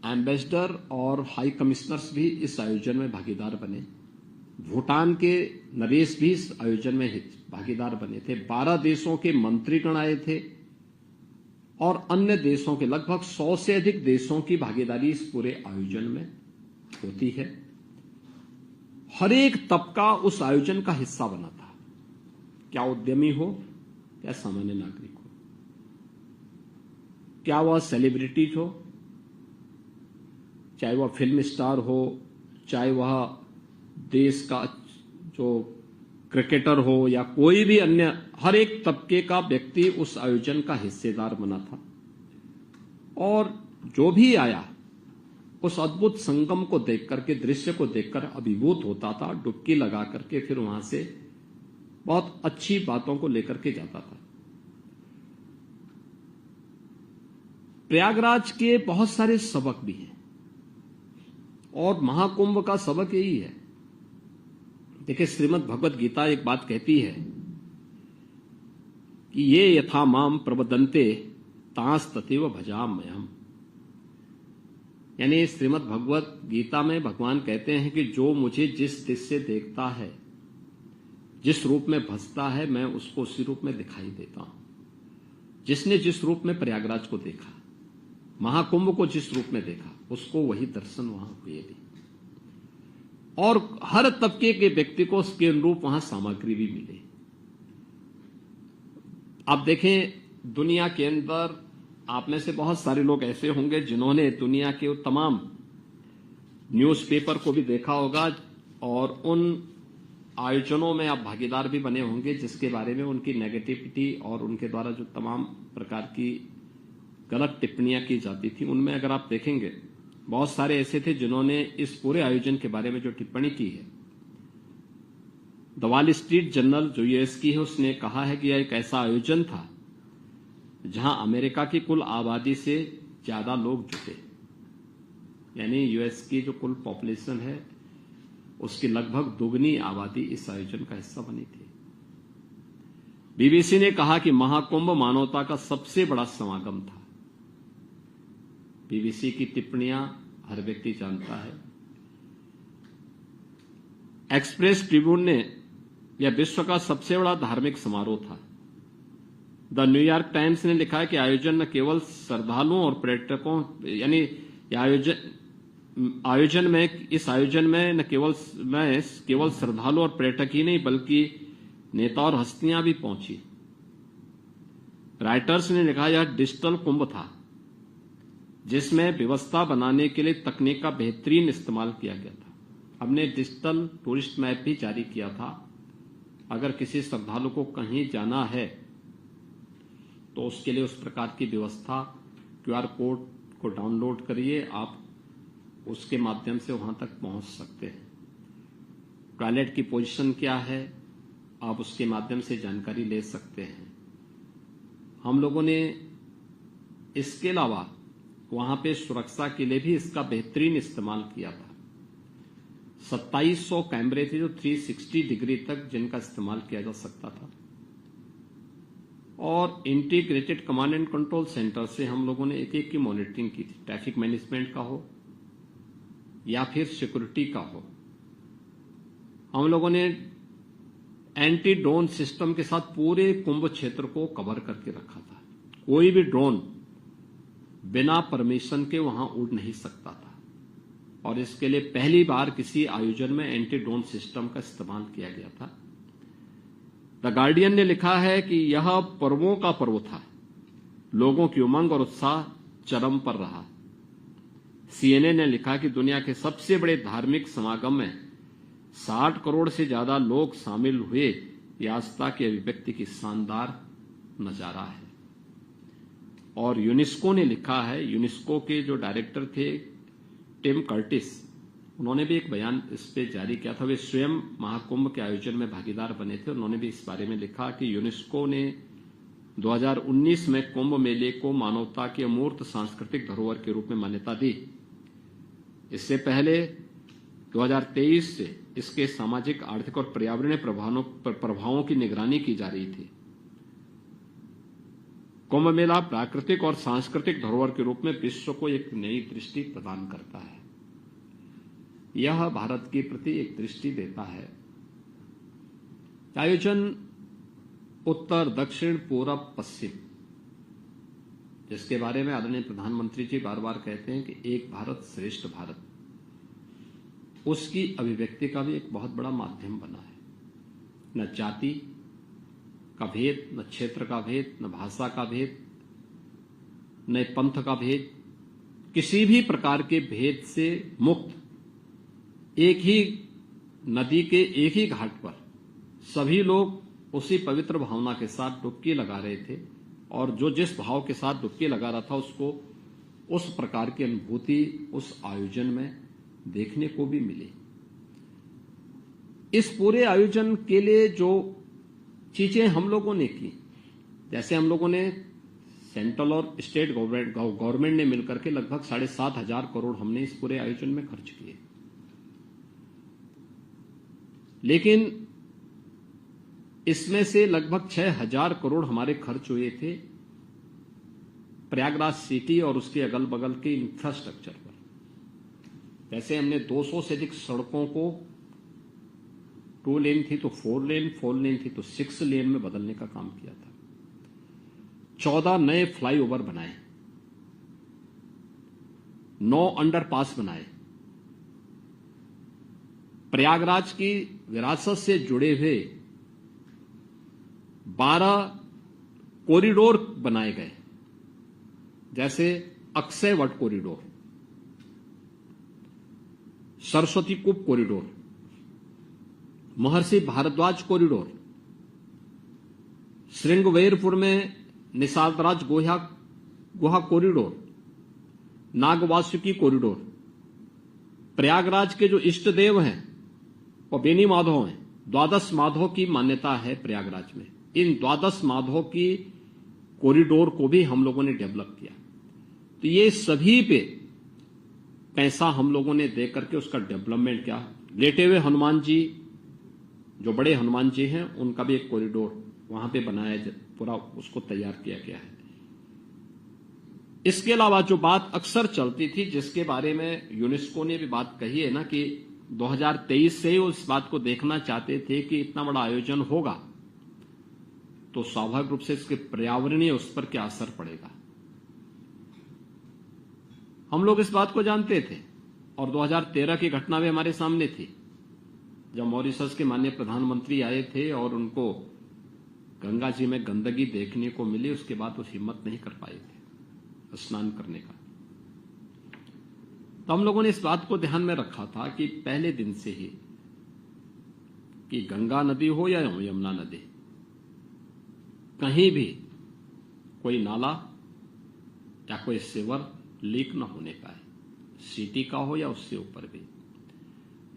एम्बेसडर और हाई कमिश्नर्स भी इस आयोजन में भागीदार बने। भूटान के नरेश भी इस आयोजन में भागीदार बने थे। 12 देशों के मंत्रीगण आए थे, और अन्य देशों के लगभग 100 से अधिक देशों की भागीदारी इस पूरे आयोजन में होती है। हर एक तबका उस आयोजन का हिस्सा बना था, क्या उद्यमी हो, क्या सामान्य नागरिक हो, क्या वह सेलिब्रिटीज हो, चाहे वह फिल्म स्टार हो, चाहे वह देश का जो क्रिकेटर हो, या कोई भी अन्य, हर एक तबके का व्यक्ति उस आयोजन का हिस्सेदार बना था। और जो भी आया उस अद्भुत संगम को देख करके, दृश्य को देखकर अभिभूत होता था, डुबकी लगा करके फिर वहां से बहुत अच्छी बातों को लेकर के जाता था। प्रयागराज के बहुत सारे सबक भी हैं, और महाकुंभ का सबक यही है। देखिए, श्रीमद् भगवत गीता एक बात कहती है कि ये यथा माम प्रवदन्ते तांस तथैव भजाम्यहम्। यानी श्रीमद् भगवत गीता में भगवान कहते हैं कि जो मुझे जिस दृष्टि से देखता है, जिस रूप में भजता है, मैं उसको उसी रूप में दिखाई देता हूं। जिसने जिस रूप में प्रयागराज को देखा, महाकुंभ को जिस रूप में देखा, उसको वही दर्शन वहां हुए भी, और हर तबके के व्यक्ति को उसके अनुरूप वहां सामग्री भी मिले। आप देखें, दुनिया के अंदर आप में से बहुत सारे लोग ऐसे होंगे जिन्होंने दुनिया के तमाम न्यूज़पेपर को भी देखा होगा, और उन आयोजनों में आप भागीदार भी बने होंगे जिसके बारे में उनकी नेगेटिविटी और उनके द्वारा जो तमाम प्रकार की गलत टिप्पणियां की जाती थी, उनमें अगर आप देखेंगे बहुत सारे ऐसे थे जिन्होंने इस पूरे आयोजन के बारे में जो टिप्पणी की है। द वॉल स्ट्रीट जर्नल जो यूएस की है, उसने कहा है कि यह एक ऐसा आयोजन था जहां अमेरिका की कुल आबादी से ज्यादा लोग जुटे, यानी यूएस की जो कुल पॉपुलेशन है उसकी लगभग दोगुनी आबादी इस आयोजन का हिस्सा बनी थी। बीबीसी ने कहा कि महाकुंभ मानवता का सबसे बड़ा समागम था। बीबीसी की टिप्पणियां हर व्यक्ति जानता है। एक्सप्रेस ट्रिब्यून ने यह विश्व का सबसे बड़ा धार्मिक समारोह था। द न्यूयॉर्क टाइम्स ने लिखा है कि आयोजन न केवल श्रद्धालुओं और पर्यटकों, यानी इस आयोजन में न केवल श्रद्धालु और पर्यटक ही नहीं बल्कि नेता और हस्तियां भी पहुंची। राइटर्स ने लिखा यह डिजिटल कुंभ था जिसमें व्यवस्था बनाने के लिए तकनीक का बेहतरीन इस्तेमाल किया गया था। हमने डिजिटल टूरिस्ट मैप भी जारी किया था। अगर किसी श्रद्धालु को कहीं जाना है तो उसके लिए उस प्रकार की व्यवस्था, क्यूआर कोड को डाउनलोड करिए, आप उसके माध्यम से वहां तक पहुंच सकते हैं। टॉयलेट की पोजीशन क्या है, आप उसके माध्यम से जानकारी ले सकते हैं। हम लोगों ने इसके अलावा वहां पे सुरक्षा के लिए भी इसका बेहतरीन इस्तेमाल किया था। 2700 कैमरे थे जो 360 डिग्री तक जिनका इस्तेमाल किया जा सकता था, और integrated command and control centre से हम लोगों ने एक की मॉनिटरिंग की थी। ट्रैफिक मैनेजमेंट का हो या फिर सिक्योरिटी का हो। हम लोगों ने एंटी ड्रोन सिस्टम के साथ पूरे कुंभ क्षेत्र को कवर करके रखा था। कोई भी ड्रोन बिना परमिशन के वहां उड़ नहीं सकता था, और इसके लिए पहली बार किसी आयोजन में एंटी ड्रोन सिस्टम का इस्तेमाल किया गया था। द गार्डियन ने लिखा है कि यह पर्वों का पर्व था, लोगों की उमंग और उत्साह चरम पर रहा। सीएनए ने लिखा कि दुनिया के सबसे बड़े धार्मिक समागम में 60 करोड़ से ज्यादा लोग शामिल हुए, यह आस्था की अभिव्यक्ति की शानदार नजारा है। और यूनेस्को ने लिखा है, यूनेस्को के जो डायरेक्टर थे टिम कर्टिस, उन्होंने भी एक बयान इस पे जारी किया था। वे स्वयं महाकुंभ के आयोजन में भागीदार बने थे। उन्होंने भी इस बारे में लिखा कि यूनेस्को ने 2019 में कुंभ मेले को मानवता के अमूर्त सांस्कृतिक धरोहर के रूप में मान्यता दी। इससे पहले 2023 से इसके सामाजिक, आर्थिक और पर्यावरणीय प्रभावों की निगरानी की जा रही थी। कुंभ मेला प्राकृतिक और सांस्कृतिक धरोहर के रूप में विश्व को एक नई दृष्टि प्रदान करता है। यह भारत के प्रति एक दृष्टि देता है। आयोजन उत्तर, दक्षिण, पूरब, पश्चिम, जिसके बारे में आदरणीय प्रधानमंत्री जी बार बार कहते हैं कि एक भारत श्रेष्ठ भारत, उसकी अभिव्यक्ति का भी एक बहुत बड़ा माध्यम बना है। न जाति का भेद, न क्षेत्र का भेद, न भाषा का भेद, न पंथ का भेद, किसी भी प्रकार के भेद से मुक्त एक ही नदी के एक ही घाट पर सभी लोग उसी पवित्र भावना के साथ डुबकी लगा रहे थे, और जो जिस भाव के साथ डुबकी लगा रहा था उसको उस प्रकार की अनुभूति उस आयोजन में देखने को भी मिली। इस पूरे आयोजन के लिए जो चीजें हम लोगों ने की, जैसे हम लोगों ने सेंट्रल और स्टेट गवर्नमेंट ने मिलकर के लगभग 7,500 करोड़ हमने इस पूरे आयोजन में खर्च किए, लेकिन इसमें से लगभग 6,000 करोड़ हमारे खर्च हुए थे प्रयागराज सिटी और उसके अगल बगल के इंफ्रास्ट्रक्चर पर। जैसे हमने 200 से अधिक सड़कों को 2 लेन थी तो 4 लेन, 4 लेन थी तो 6 लेन में बदलने का काम किया था। 14 नए फ्लाईओवर बनाए, 9 अंडरपास बनाए, प्रयागराज की विरासत से जुड़े हुए 12 कॉरिडोर बनाए गए, जैसे Akshay Vat corridor, Saraswati Koop corridor, Maharshi Bharadwaj corridor, Shringverpur में निषादराज गुहा कॉरिडोर, नागवासुकी कॉरिडोर, प्रयागराज के जो इष्ट देव हैं वो बेनी माधव हैं, 12 माधव की मान्यता है प्रयागराज में। इन 12 माधव की कॉरिडोर को भी हम लोगों ने डेवलप किया। तो ये सभी पे पैसा हम लोगों ने दे करके उसका डेवलपमेंट किया। लेटे हुए हनुमान जी, जो बड़े हनुमान जी हैं, उनका भी एक कॉरिडोर वहां पे बनाया, पूरा उसको तैयार किया गया है। इसके अलावा जो बात अक्सर चलती थी, जिसके बारे में यूनेस्को ने भी बात कही है ना, कि 2023 से ही उस बात को देखना चाहते थे कि इतना बड़ा आयोजन होगा तो स्वाभाविक रूप से इसके पर्यावरणीय उस पर क्या असर पड़ेगा। हम लोग इस बात को जानते थे और 2013 की घटना भी हमारे सामने थी, जब मॉरिशस के माननीय प्रधानमंत्री आए थे और उनको गंगा जी में गंदगी देखने को मिली। उसके बाद वो हिम्मत नहीं कर पाए थे स्नान करने का। तो हम लोगों ने इस बात को ध्यान में रखा था कि पहले दिन से ही, कि गंगा नदी हो या यमुना नदी, कहीं भी कोई नाला या कोई सीवर लीक न होने पाए, सिटी का हो या उससे ऊपर भी।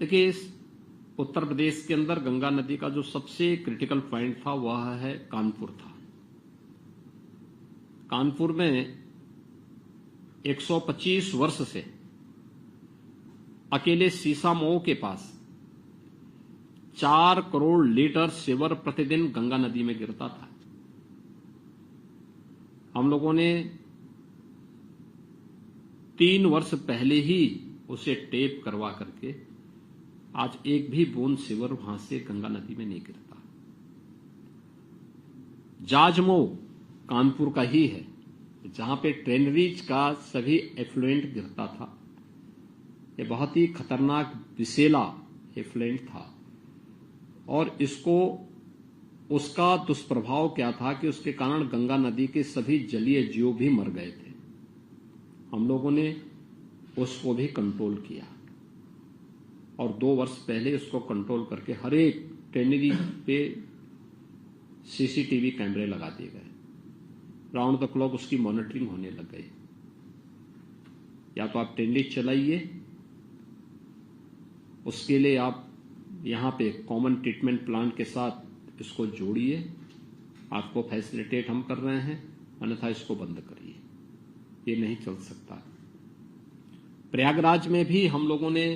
देखिए, इस उत्तर प्रदेश के अंदर गंगा नदी का जो सबसे क्रिटिकल पॉइंट था वह है कानपुर था। कानपुर में 125 वर्ष से अकेले सीसामऊ के पास 4 करोड़ लीटर सीवर प्रतिदिन गंगा नदी में गिरता था। हम लोगों ने 3 वर्ष पहले ही उसे टेप करवा करके आज एक भी बूंद सीवर वहां से गंगा नदी में नहीं गिरता। जाजमऊ कानपुर का ही है, जहां पे ट्रेनरीज का सभी एफ्लुएंट गिरता था। ये बहुत ही खतरनाक विषैला एफ्लुएंट था और इसको, उसका दुष्प्रभाव क्या था कि उसके कारण गंगा नदी के सभी जलीय जीव भी मर गए थे। हम लोगों ने उसको भी कंट्रोल किया और 2 वर्ष पहले उसको कंट्रोल करके हर एक ट्रेनरी पे सीसीटीवी कैमरे लगा दिए गए। राउंड द क्लॉक उसकी मॉनिटरिंग होने लग गई। या तो आप ट्रेनरी चलाइए, उसके लिए आप यहां पे कॉमन ट्रीटमेंट प्लांट के साथ इसको जोड़िए, आपको फैसिलिटेट हम कर रहे हैं, अन्यथा इसको बंद करिए, ये नहीं चल सकता। प्रयागराज में भी हम लोगों ने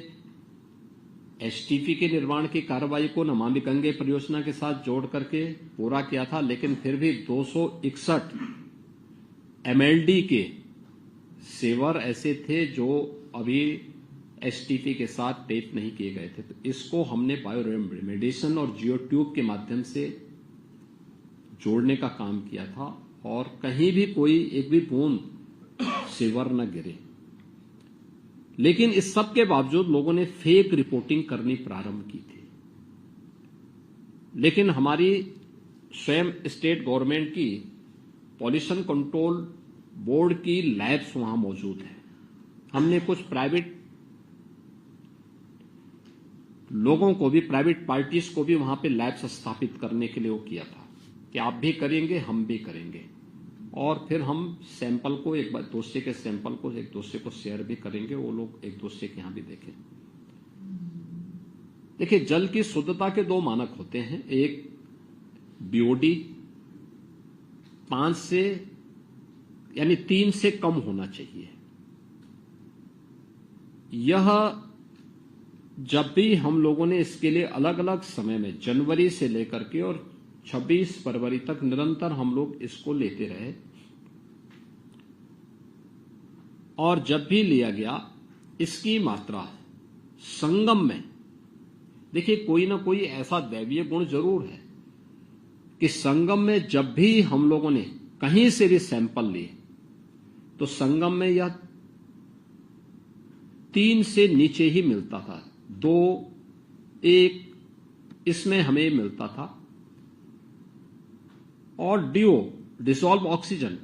एसटीपी के निर्माण की कार्रवाई को नमामि गंगे परियोजना के साथ जोड़ करके पूरा किया था, लेकिन फिर भी 261 एमएलडी के सेवर ऐसे थे जो अभी एसटीपी के साथ टेप नहीं किए गए थे। तो इसको हमने बायोरेमेडिएशन और जियो ट्यूब के माध्यम से जोड़ने का काम किया था और कहीं भी कोई एक भी बूंद सेवर न गिरे। लेकिन इस सब के बावजूद लोगों ने फेक रिपोर्टिंग करनी प्रारंभ की थी। लेकिन हमारी स्वयं स्टेट गवर्नमेंट की पॉल्यूशन कंट्रोल बोर्ड की लैब्स वहां मौजूद है। हमने कुछ प्राइवेट लोगों को भी, प्राइवेट पार्टीज को भी वहां पे लैब्स स्थापित करने के लिए वो किया था कि आप भी करेंगे, हम भी करेंगे, और फिर हम सैंपल को एक दूसरे के सैंपल को एक दूसरे को शेयर भी करेंगे, वो लोग एक दूसरे के यहां भी देखें। देखिए, जल की शुद्धता के 2 मानक होते हैं। एक बीओडी 5 से यानी 3 से कम होना चाहिए। यह जब भी हम लोगों ने इसके लिए अलग अलग समय में जनवरी से लेकर के और 26 फरवरी तक निरंतर हम लोग इसको लेते रहे, और जब भी लिया गया इसकी मात्रा संगम में, देखिए कोई ना कोई ऐसा दैवीय गुण जरूर है कि संगम में जब भी हम लोगों ने कहीं से भी सैंपल लिए तो संगम में यह 3 से नीचे ही मिलता था, 2, 1 इसमें हमें मिलता था। और डिसॉल्व ऑक्सीजन,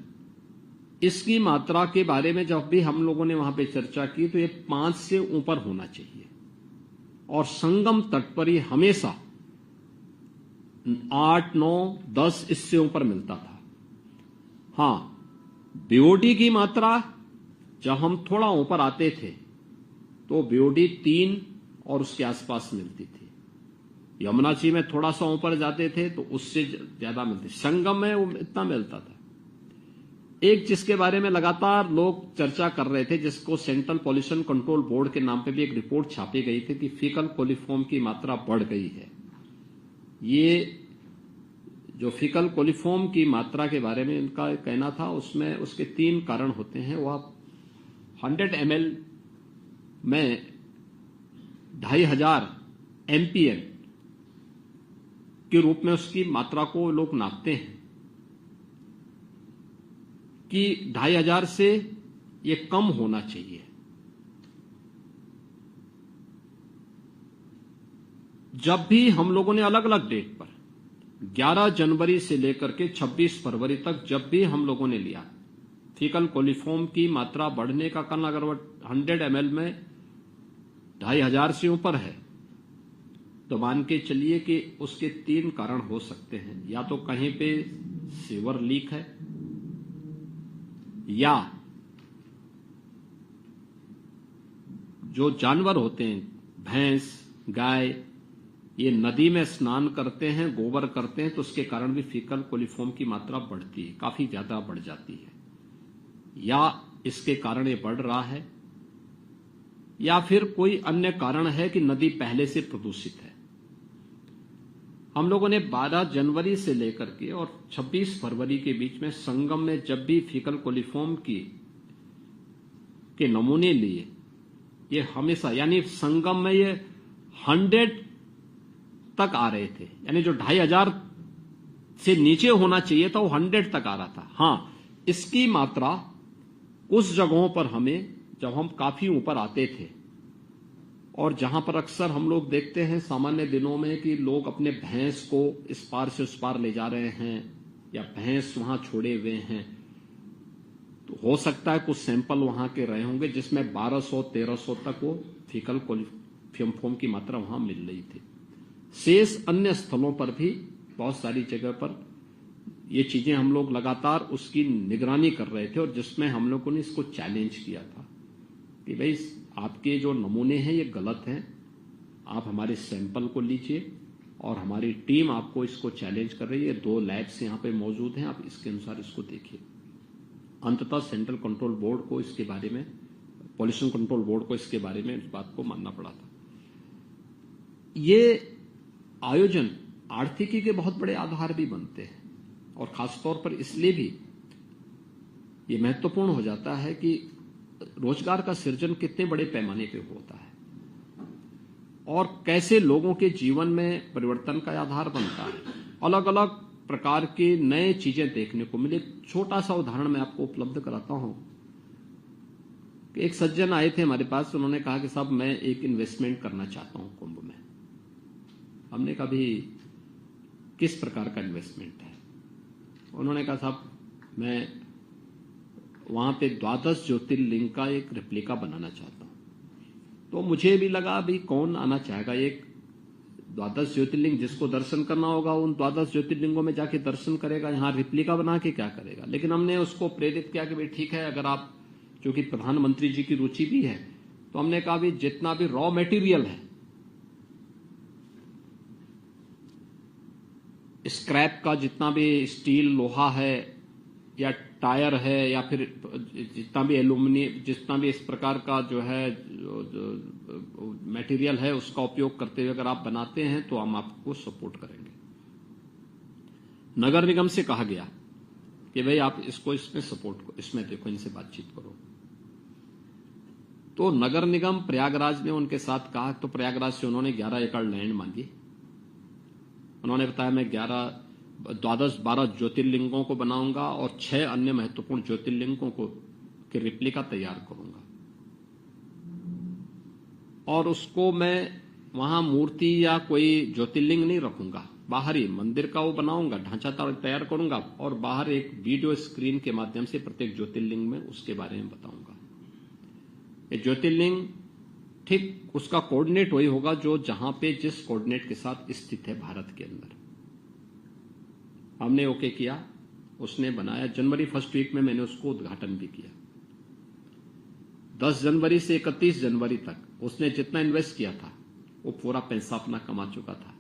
इसकी मात्रा के बारे में जब भी हम लोगों ने वहां पे चर्चा की तो ये 5 से ऊपर होना चाहिए, और संगम तट पर ये हमेशा 8, 9, 10 इससे ऊपर मिलता था। हां, बीओडी की मात्रा जब हम थोड़ा ऊपर आते थे तो बीओडी 3 और उसके आसपास मिलती थी। यमुना जी में थोड़ा सा ऊपर जाते थे तो उससे ज्यादा मिलती, संगम में वो इतना मिलता था। एक जिसके बारे में लगातार लोग चर्चा कर रहे थे, जिसको सेंट्रल पॉल्यूशन कंट्रोल बोर्ड के नाम पे भी एक रिपोर्ट छापी गई थी कि फीकल कोलिफॉर्म की मात्रा बढ़ गई है। ये जो फीकल कोलिफॉर्म की मात्रा के बारे में इनका कहना था, उसमें उसके 3 कारण होते हैं। वह 100 ml में 2500 MPM के रूप में उसकी मात्रा को लोग नापते हैं कि 2500 से ये कम होना चाहिए। जब भी हम लोगों ने अलग अलग डेट पर 11 जनवरी से लेकर के 26 फरवरी तक जब भी हम लोगों ने लिया फीकल कोलिफॉर्म की मात्रा बढ़ने का कारण, अगर वह 100 ml में 2500 से ऊपर है तो मान के चलिए कि उसके 3 कारण हो सकते हैं। या तो कहीं पे सीवर लीक है, या जो जानवर होते हैं, भैंस, गाय, ये नदी में स्नान करते हैं, गोबर करते हैं, तो उसके कारण भी फीकल कोलिफॉर्म की मात्रा बढ़ती है, काफी ज्यादा बढ़ जाती है। या इसके कारण ये बढ़ रहा है, या फिर कोई अन्य कारण है कि नदी पहले से प्रदूषित है। हम लोगों ने 12 जनवरी से लेकर के और 26 फरवरी के बीच में संगम में जब भी फीकल कोलिफॉर्म के नमूने लिए, ये हमेशा, यानी संगम में ये 100 तक आ रहे थे, यानी जो 2500 से नीचे होना चाहिए था वो 100 तक आ रहा था। हां, इसकी मात्रा उस जगहों पर हमें, जब हम काफी ऊपर आते थे और जहां पर अक्सर हम लोग देखते हैं सामान्य दिनों में कि लोग अपने भैंस को इस पार से उस पार ले जा रहे हैं या भैंस वहां छोड़े हुए हैं, तो हो सकता है कुछ सैंपल वहां के रहे होंगे जिसमें 1200-1300 तक वो फीकल कोलिफॉर्म की मात्रा वहां मिल रही थी। शेष अन्य स्थलों पर भी बहुत सारी जगह पर ये चीजें हम लोग लगातार उसकी निगरानी कर रहे थे, और जिसमें हम लोगों ने इसको चैलेंज किया था कि भाई आपके जो नमूने हैं ये गलत हैं, आप हमारे सैंपल को लीजिए, और हमारी टीम आपको इसको चैलेंज कर रही है। 2 लैब्स यहाँ पे मौजूद हैं, आप इसके अनुसार इसको देखिए। अंततः सेंट्रल कंट्रोल बोर्ड को इसके बारे में, पॉल्यूशन कंट्रोल बोर्ड को इसके बारे में इस बात को मानना पड़ा था। ये आयोजन आर्थिकी के बहुत बड़े आधार भी बनते हैं, और खासतौर पर इसलिए भी ये महत्वपूर्ण हो जाता है कि रोजगार का सृजन कितने बड़े पैमाने पे होता है और कैसे लोगों के जीवन में परिवर्तन का आधार बनता है। अलग अलग प्रकार के नए चीजें देखने को मिले। छोटा सा उदाहरण मैं आपको उपलब्ध कराता हूं कि एक सज्जन आए थे हमारे पास, उन्होंने कहा कि साहब मैं एक इन्वेस्टमेंट करना चाहता हूं कुंभ में। हमने कहा भी किस प्रकार का इन्वेस्टमेंट है? उन्होंने कहा साहब मैं वहां पे 12 ज्योतिर्लिंग का एक रेप्लिका बनाना चाहता हूं। तो मुझे भी लगा भी कौन आना चाहेगा, एक 12 ज्योतिर्लिंग जिसको दर्शन करना होगा उन 12 ज्योतिर्लिंगों में जाके दर्शन करेगा, यहां रेप्लिका बना के क्या करेगा। लेकिन हमने उसको प्रेरित किया कि भाई ठीक है, अगर आप, क्योंकि प्रधानमंत्री जी की रुचि भी है, तो हमने कहा भी जितना भी रॉ मटेरियल है, स्क्रैप का जितना भी स्टील, लोहा है या टायर है, या फिर जितना भी एल्यूमिनियम, जितना भी इस प्रकार का जो है मटेरियल है, उसका उपयोग करते हुए अगर आप बनाते हैं तो हम आपको सपोर्ट करेंगे। नगर निगम से कहा गया कि भाई आप इसको इसमें सपोर्ट करो, इसमें देखो, इनसे बातचीत करो। तो नगर निगम प्रयागराज ने उनके साथ कहा, तो प्रयागराज से उन्होंने 11 एकड़ लैंड मांगी। उन्होंने बताया मैं 11 12 ज्योतिर्लिंगों को बनाऊंगा और 6 अन्य महत्वपूर्ण ज्योतिर्लिंगों को की रिप्लिका तैयार करूंगा। और उसको मैं वहां मूर्ति या कोई ज्योतिर्लिंग नहीं रखूंगा, बाहर ही मंदिर का वो बनाऊंगा, ढांचा तैयार करूंगा और बाहर एक वीडियो स्क्रीन के माध्यम से प्रत्येक ज्योतिर्लिंग में उसके बारे में बताऊंगा। ये ज्योतिर्लिंग ठीक उसका कोऑर्डिनेट वही होगा जो जहां पे जिस कोऑर्डिनेट के साथ स्थित है भारत के अंदर। हमने ओके किया, उसने बनाया। जनवरी फर्स्ट वीक में मैंने उसको उद्घाटन भी किया। 10 जनवरी से 31 जनवरी तक उसने जितना इन्वेस्ट किया था वो पूरा पैसा अपना कमा चुका था।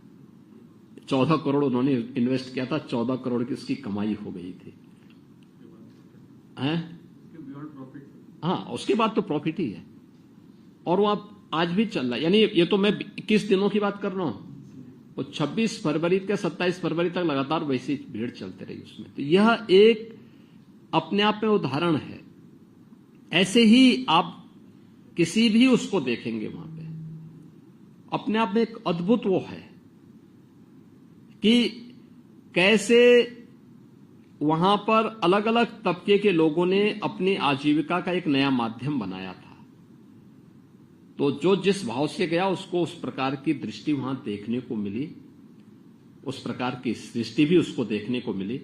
14 करोड़ उन्होंने इन्वेस्ट किया था, 14 करोड़ की उसकी कमाई हो गई थी। हाँ, उसके बाद तो प्रॉफिट ही है और वो आज भी चल रहा है। यानी ये तो मैं 21 दिनों की बात कर रहा हूं, वो 26 फरवरी के 27 फरवरी तक लगातार वैसी भीड़ चलते रही उसमें। तो यह एक अपने आप में उदाहरण है। ऐसे ही आप किसी भी उसको देखेंगे वहां पे अपने आप में एक अद्भुत वो है कि कैसे वहां पर अलग अलग तबके के लोगों ने अपनी आजीविका का एक नया माध्यम बनाया था। तो जो जिस भाव से गया उसको उस प्रकार की दृष्टि वहां देखने को मिली, उस प्रकार की सृष्टि भी उसको देखने को मिली।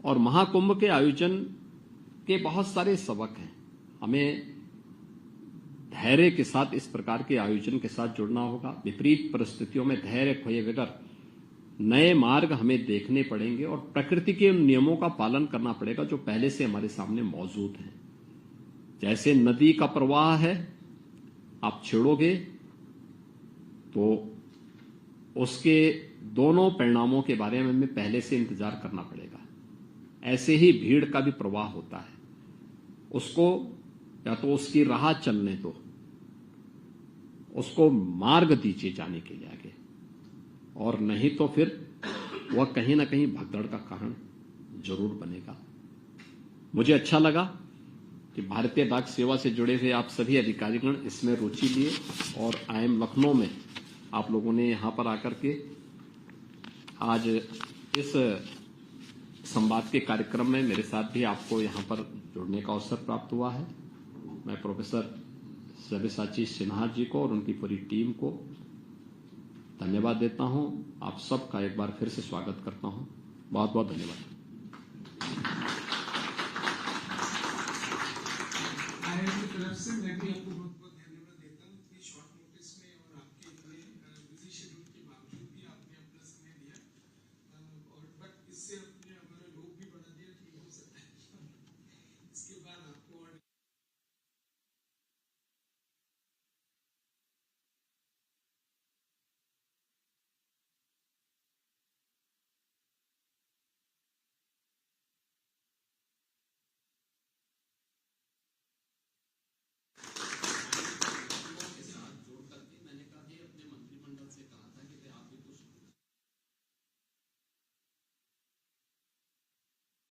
और महाकुंभ के आयोजन के बहुत सारे सबक हैं। हमें धैर्य के साथ इस प्रकार के आयोजन के साथ जुड़ना होगा। विपरीत परिस्थितियों में धैर्य खोए बगैर नए मार्ग हमें देखने पड़ेंगे और प्रकृति के उन नियमों का पालन करना पड़ेगा जो पहले से हमारे सामने मौजूद हैं। जैसे नदी का प्रवाह है, आप छेड़ोगे तो उसके दोनों परिणामों के बारे में हमें पहले से इंतजार करना पड़ेगा। ऐसे ही भीड़ का भी प्रवाह होता है, उसको या तो उसकी राह चलने दो, उसको मार्ग दीजिए जाने के लिए आगे, और नहीं तो फिर वह कहीं ना कहीं भगदड़ का कारण जरूर बनेगा। मुझे अच्छा लगा कि भारतीय डाक सेवा से जुड़े हुए आप सभी अधिकारीगण इसमें रुचि लिए और IIM लखनऊ में आप लोगों ने यहां पर आकर के आज इस संवाद के कार्यक्रम में मेरे साथ भी आपको यहां पर जुड़ने का अवसर प्राप्त हुआ है। मैं प्रोफेसर सब्यसाची सिन्हा जी को और उनकी पूरी टीम को धन्यवाद देता हूं। आप सबका एक बार फिर से स्वागत करता हूं। बहुत बहुत धन्यवाद।